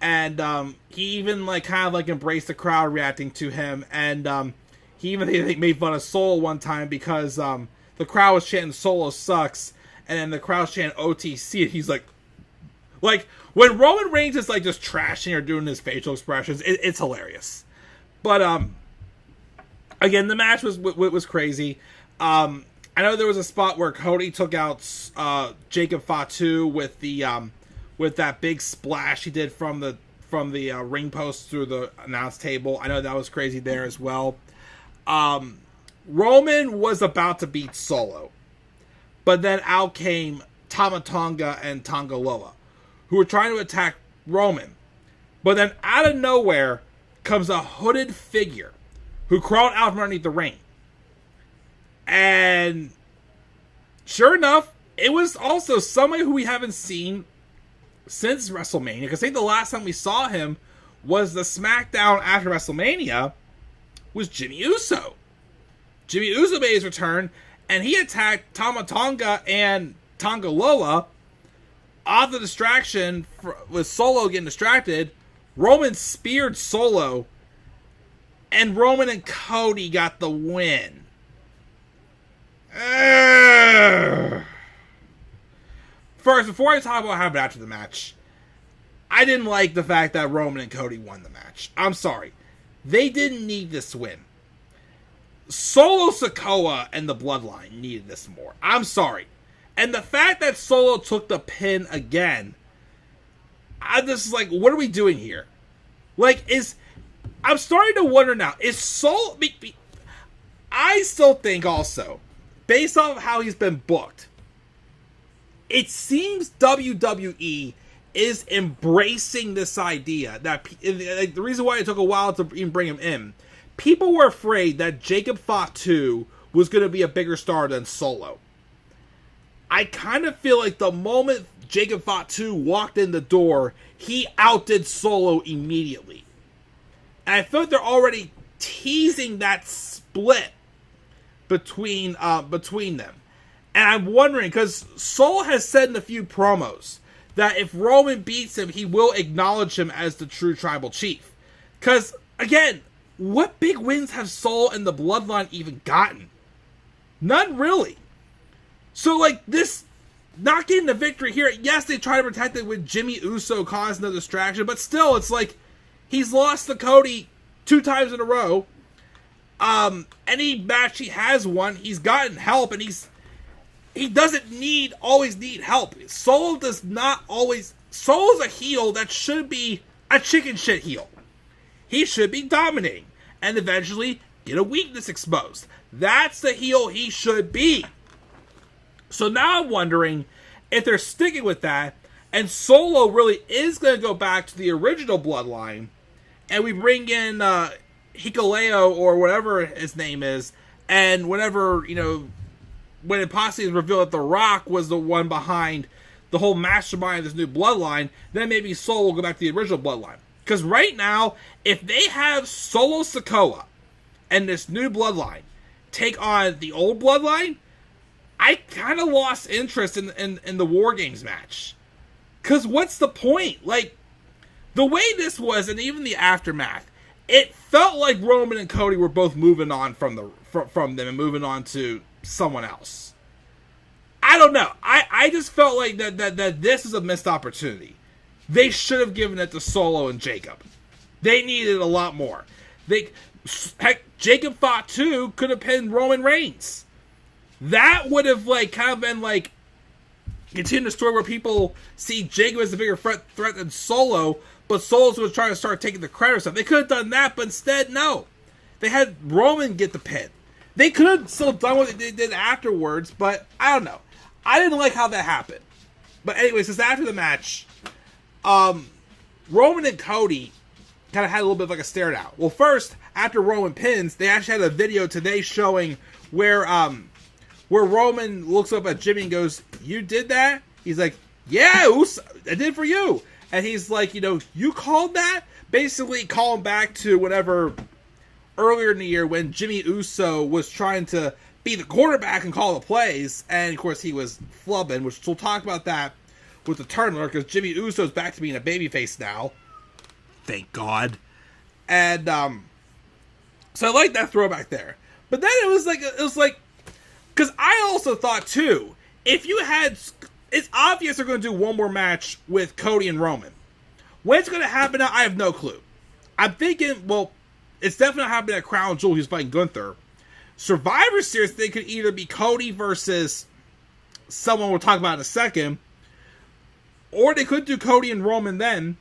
And he even kind of embraced the crowd reacting to him. And he even made fun of Solo one time because the crowd was chanting Solo sucks. And then the crowd was chanting OTC. And he's like when Roman Reigns is just trashing or doing his facial expressions, it's hilarious. But again, the match was crazy. I know there was a spot where Cody took out Jacob Fatu with that big splash he did from the ring post through the announce table. I know that was crazy there as well. Roman was about to beat Solo, but then out came Tama Tonga and Tonga Loa, who were trying to attack Roman. But then out of nowhere comes a hooded figure who crawled out from underneath the ring. And sure enough, it was also somebody who we haven't seen since WrestleMania, because I think the last time we saw him was the SmackDown after WrestleMania was Jimmy Uso. Jimmy Uso made his return, and he attacked Tama Tonga and Tonga Loa off the distraction with Solo getting distracted. Roman speared Solo, and Roman and Cody got the win. First, before I talk about what happened after the match, I didn't like the fact that Roman and Cody won the match. I'm sorry. They didn't need this win. Solo Sikoa and the Bloodline needed this more. I'm sorry. And the fact that Solo took the pin again, I'm just like, what are we doing here? Like, I'm starting to wonder now, is Solo... I still think also, based off of how he's been booked, it seems WWE is embracing this idea that the reason why it took a while to even bring him in, people were afraid that Jacob Fatu was going to be a bigger star than Solo. I kind of feel like the moment Jacob Fatu walked in the door, he outdid Solo immediately. And I feel like they're already teasing that split between them. And I'm wondering, because Solo has said in a few promos that if Roman beats him, he will acknowledge him as the true tribal chief. Because, again, what big wins have Solo and the Bloodline even gotten? None really. So, like, this, not getting the victory here, yes, they try to protect it with Jimmy Uso causing the distraction, but still, it's like, he's lost to Cody 2 times in a row. Any match he has won, he's gotten help, and he doesn't always need help. Solo does not always... Solo's a heel that should be a chicken shit heel. He should be dominating, and eventually get a weakness exposed. That's the heel he should be. So now I'm wondering if they're sticking with that, and Solo really is going to go back to the original Bloodline, and we bring in Hikuleo, or whatever his name is, and whenever, when it possibly is revealed that The Rock was the one behind the whole mastermind of this new Bloodline, then maybe Solo will go back to the original Bloodline. Because right now, if they have Solo Sikoa and this new Bloodline take on the old Bloodline, I kind of lost interest in the War Games match. Because what's the point? Like, the way this was, and even the aftermath, it felt like Roman and Cody were both moving on from them and moving on to someone else. I don't know. I just felt like that this is a missed opportunity. They should have given it to Solo and Jacob. They needed a lot more. Jacob Fatu could have pinned Roman Reigns. That would have kind of been continue the story where people see Jacob as a bigger threat than Solo, but Solo's was trying to start taking the credit or something. They could have done that, but instead, no. They had Roman get the pin. They could have still done what they did afterwards, but I don't know. I didn't like how that happened. But anyways, since after the match, Roman and Cody kind of had a little bit of a stare down. Well, first, after Roman pins, they actually had a video today showing where Roman looks up at Jimmy and goes, "You did that?" He's like, "Yeah, I did for you." And he's like, "You called that?" Basically calling back to whenever earlier in the year when Jimmy Uso was trying to be the quarterback and call the plays, and of course he was flubbing, which we'll talk about that with the tournament, because Jimmy Uso's back to being a babyface now. Thank God. And so I like that throwback there. But then it was like, because I also thought too, if you had, it's obvious they're going to do one more match with Cody and Roman. When it's going to happen now, I have no clue. I'm thinking, well, it's definitely not happening at Crown Jewel. He's fighting Gunther. Survivor Series, they could either be Cody versus someone we'll talk about in a second, or they could do Cody and Roman then,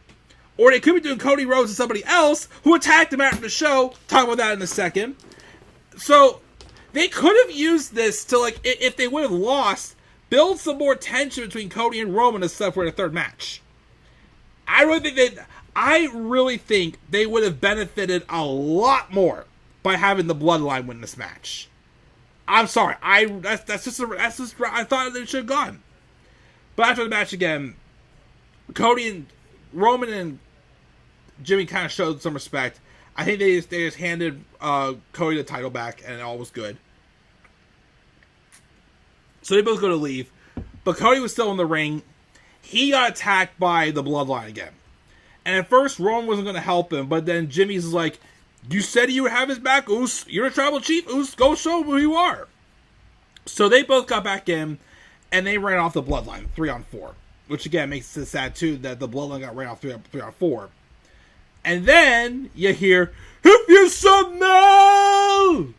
or they could be doing Cody Rhodes and somebody else who attacked him after the show. Talk about that in a second. So they could have used this to, if they would have lost, build some more tension between Cody and Roman and stuff for the third match. I really think they would have benefited a lot more by having the Bloodline win this match. I'm sorry. That's just I thought they should have gone. But after the match again, Cody and Roman and Jimmy kind of showed some respect. I think they just handed Cody the title back, and all was good. So they both go to leave, but Cody was still in the ring. He got attacked by the Bloodline again. And at first, Roman wasn't going to help him, but then Jimmy's like, you said you would have his back, Oos. You're a tribal chief, Oos. Go show him who you are. So they both got back in, and they ran off the Bloodline 3-on-4. Which, again, makes it sad, too, that the Bloodline got ran off 3-on-4. And then you hear, if you said no!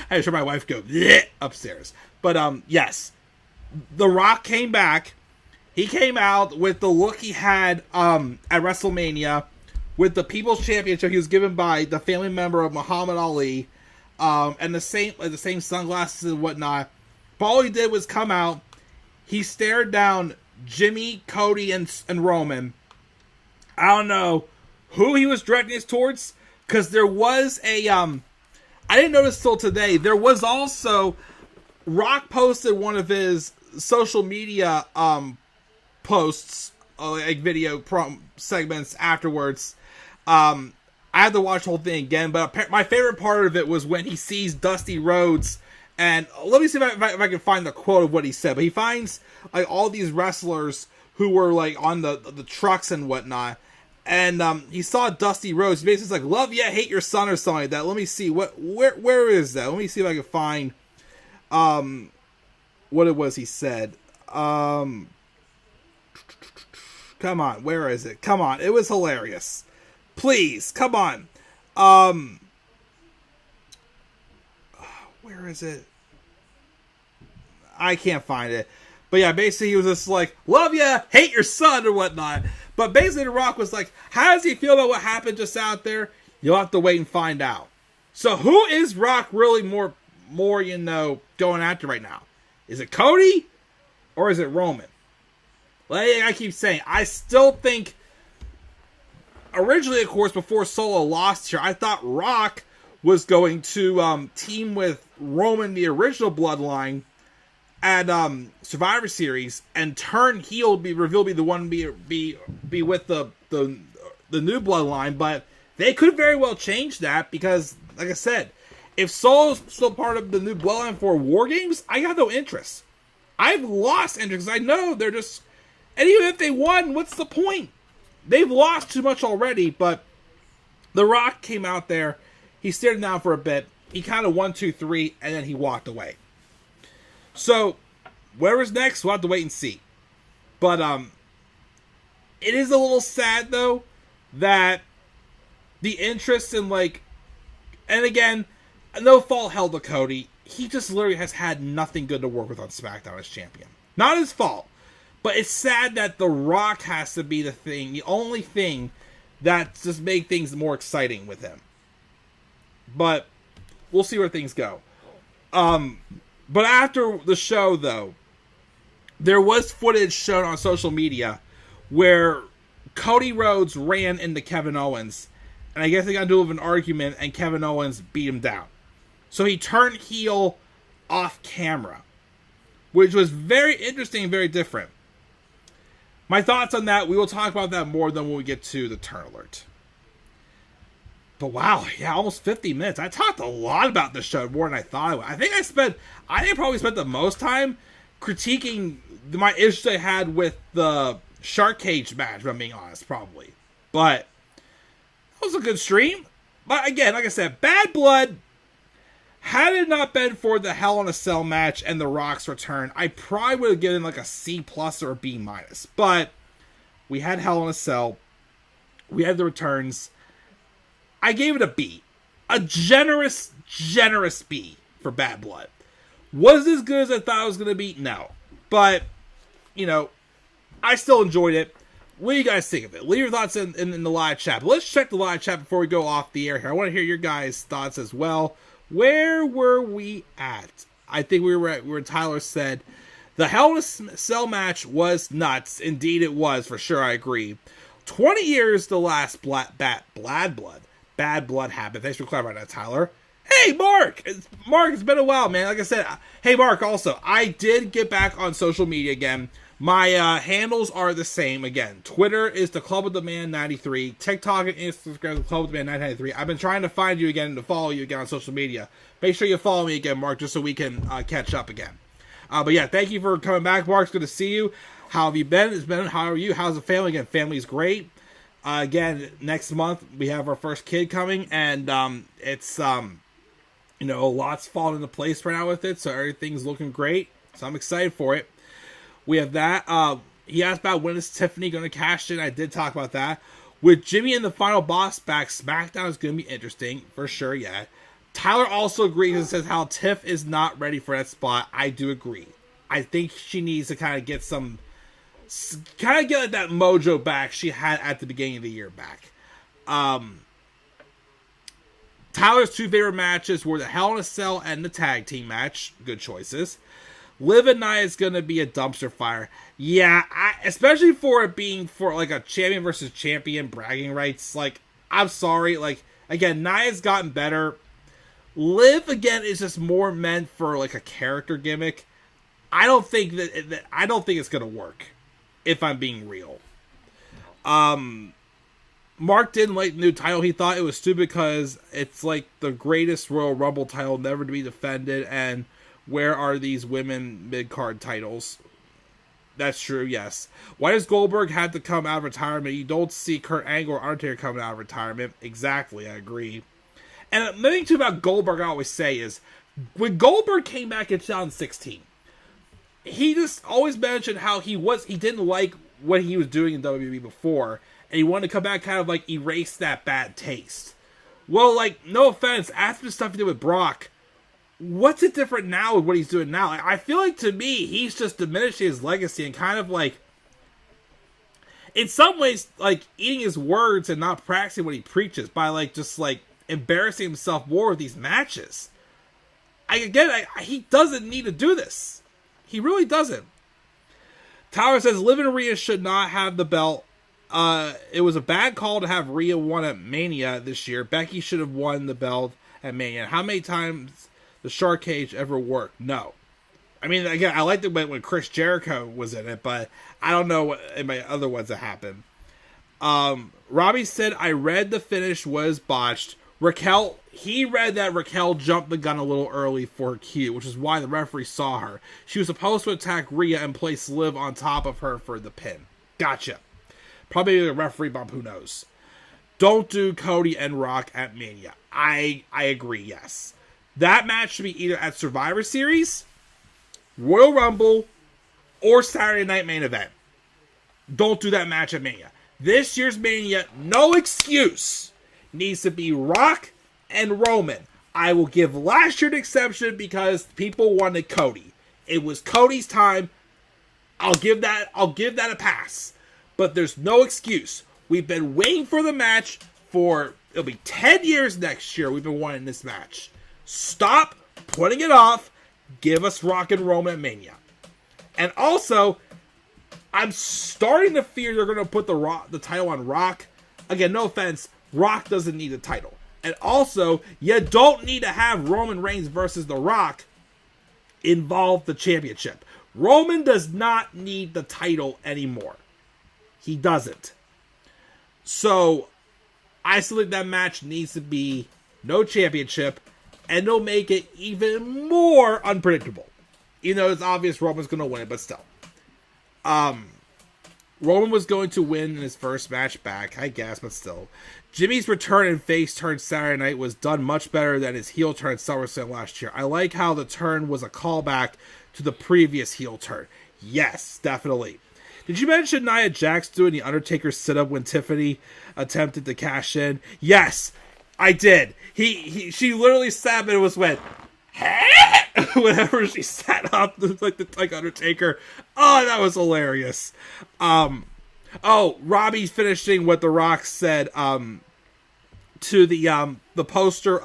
I just heard my wife go, bleh, upstairs. But, yes. The Rock came back. He came out with the look he had at WrestleMania with the People's Championship he was given by the family member of Muhammad Ali, and the same sunglasses and whatnot. But all he did was come out. He stared down Jimmy, Cody, and Roman. I don't know who he was directing this towards, because there was a I didn't notice till today. There was also Rock posted one of his social media posts, like video segments afterwards. I had to watch the whole thing again, but my favorite part of it was when he sees Dusty Rhodes, and let me see if I can find the quote of what he said. But he finds like all these wrestlers who were like on the trucks and whatnot, and he saw Dusty Rhodes. Basically, like, love ya, hate your son, or something like that. Let me see where is that? Let me see if I can find what it was he said. Come on, where is it? Come on, it was hilarious. Please, come on. Where is it? I can't find it. But yeah, basically he was just like, love ya, hate your son, or whatnot. But basically The Rock was like, how does he feel about what happened just out there? You'll have to wait and find out. So who is Rock really more going after right now? Is it Cody? Or is it Roman? Like I keep saying, I still think, originally, of course, before Solo lost here, I thought Rock was going to team with Roman, the original Bloodline, at Survivor Series, and turn heel, revealed to be the one be with the new Bloodline. But they could very well change that, because, like I said, if Solo's still part of the new Bloodline for War Games, I got no interest. I've lost interest, because I know they're just, and even if they won, what's the point? They've lost too much already. But The Rock came out there, he stared down for a bit, he kind of 1, 2, 3, and then he walked away. So, whatever's next, we'll have to wait and see. But, it is a little sad, though, that the interest in, like, and again, no fault held to Cody. He just literally has had nothing good to work with on SmackDown as champion. Not his fault. But it's sad that The Rock has to be the only thing that just make things more exciting with him. But we'll see where things go. But after the show, though, there was footage shown on social media where Cody Rhodes ran into Kevin Owens, and I guess they got into an argument, and Kevin Owens beat him down. So he turned heel off camera, which was very interesting, very different. My thoughts on that, we will talk about that more than when we get to the Turn Alert. But wow, yeah, almost 50 minutes. I talked a lot about this show, more than I thought I would. I think I probably spent the most time critiquing my issues I had with the Shark Cage match, if I'm being honest, probably. But it was a good stream. But again, like I said, Bad Blood, had it not been for the Hell in a Cell match and The Rock's return, I probably would have given like a C+ or a B-. But we had Hell in a Cell. We had the returns. I gave it a B. A generous B for Bad Blood. Was it as good as I thought it was going to be? No. But, I still enjoyed it. What do you guys think of it? Leave your thoughts in the live chat. But let's check the live chat before we go off the air here. I want to hear your guys' thoughts as well. Where were we at? I think we were at where Tyler said, the Hell in a Cell match was nuts. Indeed it was, for sure, I agree. 20 years the last Bad Blood happened. Thanks for clarifying that, Tyler. Hey, Mark! Mark, it's been a while, man. Like I said, hey, Mark, also, I did get back on social media again. My handles are the same again. Twitter is the Club of the Man 93. TikTok and Instagram is the Club of the Man 993. I've been trying to find you again and to follow you again on social media. Make sure you follow me again, Mark, just so we can catch up again. But yeah, thank you for coming back, Mark. It's good to see you. How have you been? How are you? How's the family? Again, family's great. Again, next month we have our first kid coming, and it's lots falling into place right now with it, so everything's looking great. So I'm excited for it. We have that. He asked about when is Tiffany going to cash in. I did talk about that. With Jimmy and the final boss back, SmackDown is going to be interesting for sure. Yeah. Tyler also agrees and says how Tiff is not ready for that spot. I do agree. I think she needs to kind of get that mojo back she had at the beginning of the year back. Tyler's two favorite matches were the Hell in a Cell and the tag team match. Good choices. Liv and Nia is going to be a dumpster fire. Yeah, especially for it being for like a champion versus champion bragging rights. Like, I'm sorry. Like, again, Nia's gotten better. Liv, again, is just more meant for like a character gimmick. I don't think it's going to work, if I'm being real. Mark didn't like the new title. He thought it was stupid because it's like the greatest Royal Rumble title never to be defended, and where are these women mid-card titles? That's true, yes. Why does Goldberg have to come out of retirement? You don't see Kurt Angle or Undertaker coming out of retirement. Exactly, I agree. And the thing too about Goldberg I always say is, when Goldberg came back in 2016, he just always mentioned how he didn't like what he was doing in WWE before, and he wanted to come back kind of like erase that bad taste. Well, like, no offense, after the stuff he did with Brock, what's it different now with what he's doing now? I feel like, to me, he's just diminishing his legacy and kind of like, in some ways, like, eating his words and not practicing what he preaches by like just like embarrassing himself more with these matches. He doesn't need to do this. He really doesn't. Tyler says Liv and Rhea should not have the belt. It was a bad call to have Rhea won at Mania this year. Becky should have won the belt at Mania. How many times the Shark Cage ever worked? No. I mean, again, I liked it when Chris Jericho was in it, but I don't know what in my other ones that happened. Robbie said, I read the finish was botched. He read that Raquel jumped the gun a little early for her cue, which is why the referee saw her. She was supposed to attack Rhea and place Liv on top of her for the pin. Gotcha. Probably the referee bump, who knows. Don't do Cody and Rock at Mania. I agree, yes. That match should be either at Survivor Series, Royal Rumble, or Saturday Night Main Event. Don't do that match at Mania. This year's Mania, no excuse, needs to be Rock and Roman. I will give last year an exception because people wanted Cody. It was Cody's time. I'll give that a pass. But there's no excuse. We've been waiting for the match it'll be 10 years next year we've been wanting this match. Stop putting it off. Give us Rock and Roman at Mania. And also, I'm starting to fear they're going to put the title on Rock. Again, no offense, Rock doesn't need a title. And also, you don't need to have Roman Reigns versus The Rock involve the championship. Roman does not need the title anymore. He doesn't. So, I still think that match needs to be no championship, and they'll make it even more unpredictable. Even though it's obvious Roman's going to win it, but still. Roman was going to win in his first match back, I guess, but still. Jimmy's return and face turn Saturday night was done much better than his heel turn SummerSlam last year. I like how the turn was a callback to the previous heel turn. Yes, definitely. Did you mention Nia Jax doing the Undertaker sit-up when Tiffany attempted to cash in? Yes, I did. She literally sat and it was went, whenever she sat up like Undertaker. Oh, that was hilarious. Robbie finishing what The Rock said to the poster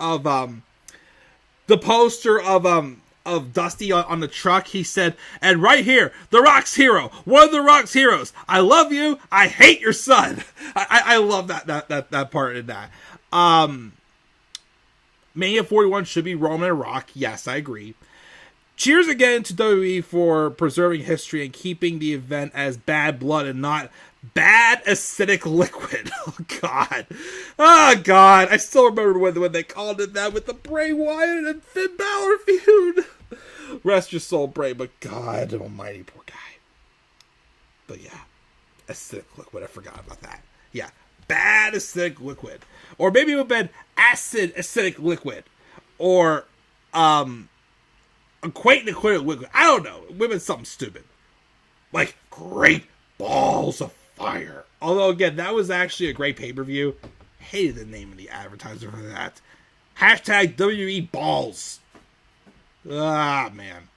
of Dusty on the truck. He said, and right here, The Rock's hero, one of The Rock's heroes. I love you. I hate your son. I love that part in that. Mania 41 should be Roman and Rock. Yes, I agree. Cheers again to WWE for preserving history and keeping the event as Bad Blood and not Bad Acidic Liquid. Oh, God. Oh, God. I still remember when they called it that with the Bray Wyatt and Finn Balor feud. Rest your soul, Bray, but God almighty, poor guy. But yeah, Acidic Liquid. I forgot about that. Yeah, Bad Acidic Liquid. Or maybe it would have been Acid Acidic Liquid. Or, Acquaint Liquid Liquid. I don't know. It would have been something stupid. Like, Great Balls of Fire. Although, again, that was actually a great pay-per-view. Hated the name of the advertiser for that. Hashtag WWE Balls. Ah, man.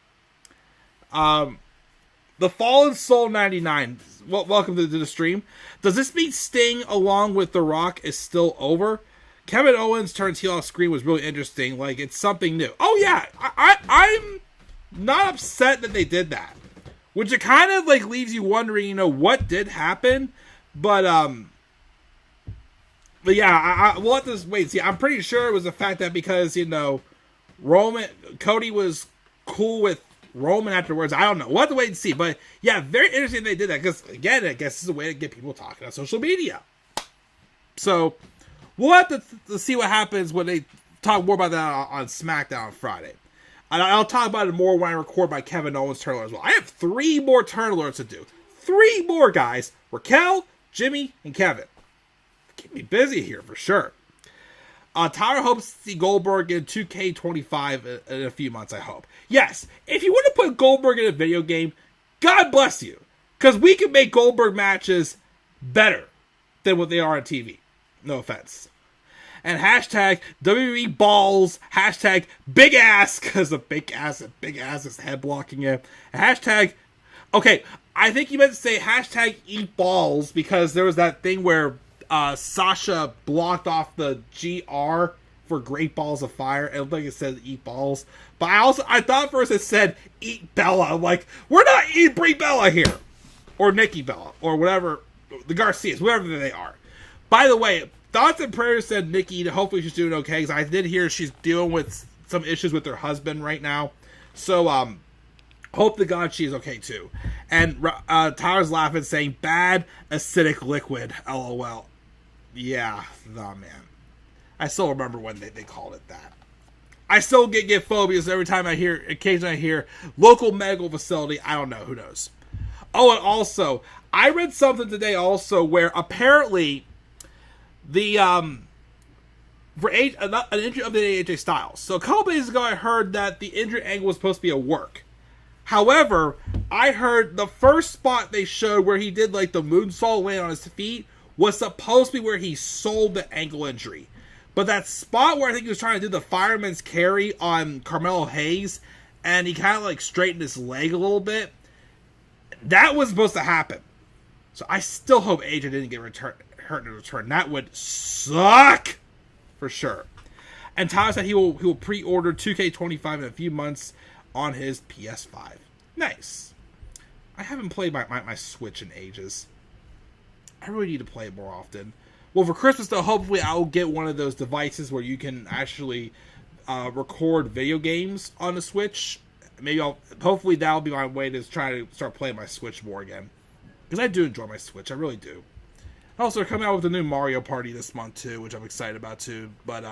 The Fallen Soul 99. Welcome to the stream. Does this mean Sting along with The Rock is still over? Kevin Owens turns heel off screen was really interesting. Like, it's something new. Oh, yeah. I'm not upset that they did that. Which it kind of, like, leaves you wondering, what did happen? But yeah, we'll have to wait and see. I'm pretty sure it was the fact that because, Cody was cool with Roman afterwards. I don't know. We'll have to wait and see. But yeah, very interesting they did that. Because again, I guess it's a way to get people talking on social media. So we'll have to see what happens when they talk more about that on SmackDown on Friday. And I'll talk about it more when I record my Kevin Owens turn alerts as well. I have 3 more turn alerts to do. 3 more guys. Raquel, Jimmy, and Kevin. Keep me busy here for sure. Tyler hopes to see Goldberg in 2K25 in a few months, I hope. Yes, if you want to put Goldberg in a video game, God bless you. Because we can make Goldberg matches better than what they are on TV. No offense. And hashtag WWE Balls, hashtag Big Ass, because of Big Ass is head blocking it. And hashtag, okay, I think you meant to say hashtag Eat Balls, because there was that thing where Sasha blocked off the GR for Great Balls of Fire. It looked like it said Eat Balls. But I thought first it said Eat Bella. I'm like, we're not eating Brie Bella here. Or Nikki Bella. Or whatever. The Garcias. Whatever they are. By the way, thoughts and prayers said Nikki. Hopefully she's doing okay. Because I did hear she's dealing with some issues with her husband right now. So, hope to God she's okay too. And Tyler's laughing saying, Bad Acidic Liquid. LOL. Yeah, nah, man. I still remember when they called it that. I still get phobias every time occasionally I hear local medical facility. I don't know, who knows. Oh, and also, I read something today also where apparently the, for an injury of the AJ Styles. So a couple days ago I heard that the injury angle was supposed to be a work. However, I heard the first spot they showed where he did like the moonsault land on his feet was supposed to be where he sold the ankle injury. But that spot where I think he was trying to do the fireman's carry on Carmelo Hayes, and he kind of like straightened his leg a little bit, that was supposed to happen. So I still hope AJ didn't get hurt in return. That would suck for sure. And Tyler said he will pre-order 2K25 in a few months on his PS5. Nice. I haven't played my Switch in ages. I really need to play it more often. Well, for Christmas, though, hopefully I'll get one of those devices where you can actually record video games on the Switch. Hopefully that'll be my way to try to start playing my Switch more again. Because I do enjoy my Switch, I really do. Also, they're coming out with the new Mario Party this month, too, which I'm excited about, too. But,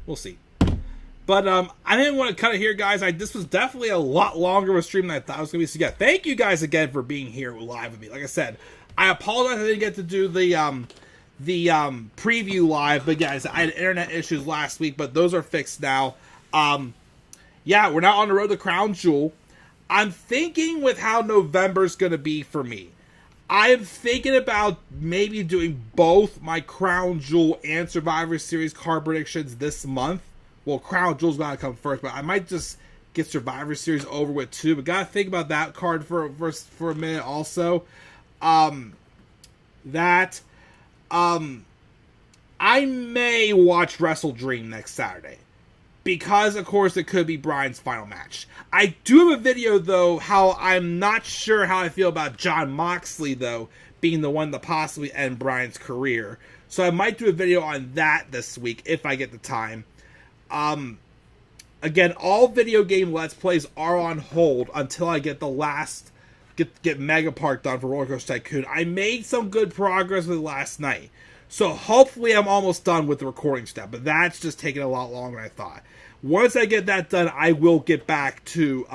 we'll see. But I didn't want to cut it here, guys. This was definitely a lot longer of a stream than I thought it was going to be. So, yeah, thank you guys again for being here live with me. Like I said, I apologize I didn't get to do the preview live. But, guys, I had internet issues last week, but those are fixed now. Yeah, we're now on the road to Crown Jewel. I'm thinking with how November's going to be for me. I am thinking about maybe doing both my Crown Jewel and Survivor Series card predictions this month. Well, Crown Jewel's got to come first, but I might just get Survivor Series over with too. But gotta think about that card for a minute also. I may watch Wrestle Dream next Saturday. Because, of course, it could be Bryan's final match. I do have a video, though, how I'm not sure how I feel about Jon Moxley, though, being the one to possibly end Bryan's career. So I might do a video on that this week if I get the time. Again, all video game Let's Plays are on hold until I get the last, get Mega Park done for Roller Coaster Tycoon. I made some good progress with it last night. So hopefully I'm almost done with the recording step, but that's just taking a lot longer than I thought. Once I get that done, I will get back to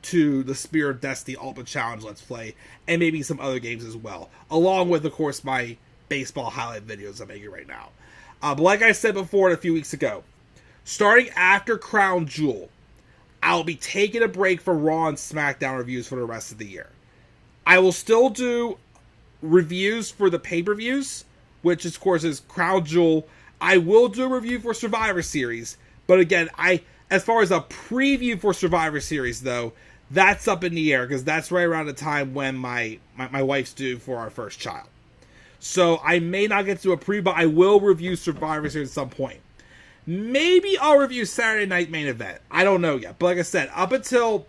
the Spear of Destiny Ultimate Challenge Let's Play, and maybe some other games as well, along with, of course, my baseball highlight videos I'm making right now. But like I said before a few weeks ago, starting after Crown Jewel, I'll be taking a break from Raw and SmackDown reviews for the rest of the year. I will still do reviews for the pay-per-views, which of course is Crown Jewel. I will do a review for Survivor Series, but again, as far as a preview for Survivor Series though, that's up in the air because that's right around the time when my wife's due for our first child. So I may not get to a preview, but I will review Survivor Series at some point. Maybe I'll review Saturday Night Main Event. I don't know yet, but like I said, up until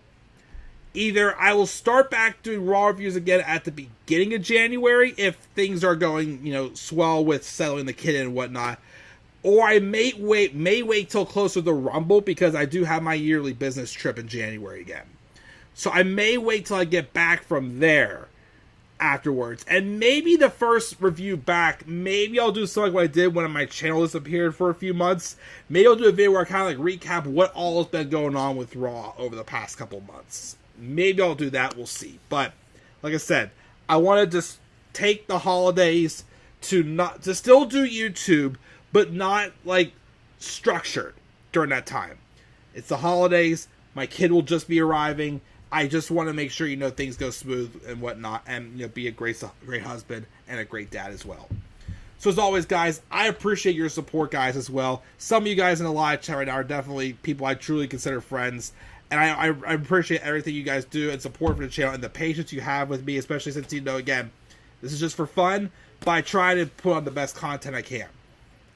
either I will start back doing Raw reviews again at the beginning of January if things are going, swell with settling the kid and whatnot. Or I may wait till closer to the Rumble because I do have my yearly business trip in January again. So I may wait till I get back from there afterwards. And maybe the first review back, maybe I'll do something like what I did when my channel disappeared for a few months. Maybe I'll do a video where I kind of like recap what all has been going on with Raw over the past couple months. Maybe I'll do that, we'll see. But like I said, I want to just take the holidays to still do YouTube, but not like structured during that time. It's the holidays, my kid will just be arriving. I just want to make sure, things go smooth and whatnot, and, be a great husband and a great dad as well. So as always, guys, I appreciate your support, guys, as well. Some of you guys in the live chat right now are definitely people I truly consider friends, and I appreciate everything you guys do and support for the channel and the patience you have with me, especially since, again, this is just for fun, but I try to put on the best content I can.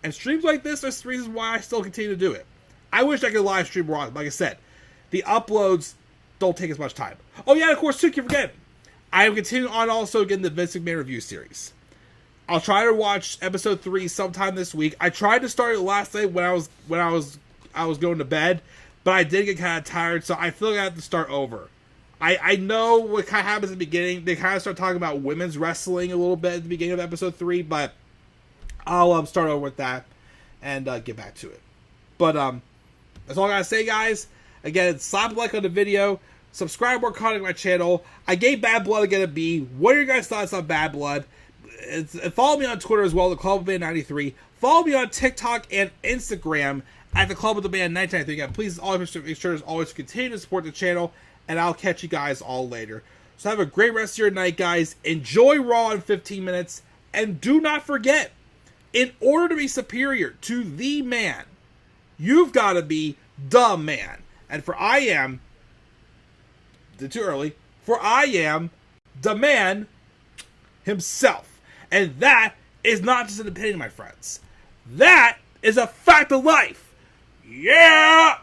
And streams like this are the reasons why I still continue to do it. I wish I could live stream more often. Like I said, the uploads don't take as much time. Oh yeah, of course, too, keep forgetting. I am continuing on also getting the Vince McMahon review series. I'll try to watch episode 3 sometime this week. I tried to start it last night when I was going to bed, but I did get kind of tired, so I feel like I have to start over. I know what kind of happens at the beginning. They kind of start talking about women's wrestling a little bit at the beginning of episode 3, but I'll start over with that and get back to it. But that's all I gotta say, guys. Again, slap a like on the video, subscribe more content to my channel. I gave Bad Blood again a B. What are your guys' thoughts on Bad Blood? Follow me on Twitter as well, the Club of the Band 93. Follow me on TikTok and Instagram at the Club of the Band 1993. Again, please always make sure as always continue to support the channel, and I'll catch you guys all later. So have a great rest of your night, guys. Enjoy Raw in 15 minutes, and do not forget, in order to be superior to the man, you've got to be the man. And for I am the man himself. And that is not just an opinion, my friends. That is a fact of life. Yeah!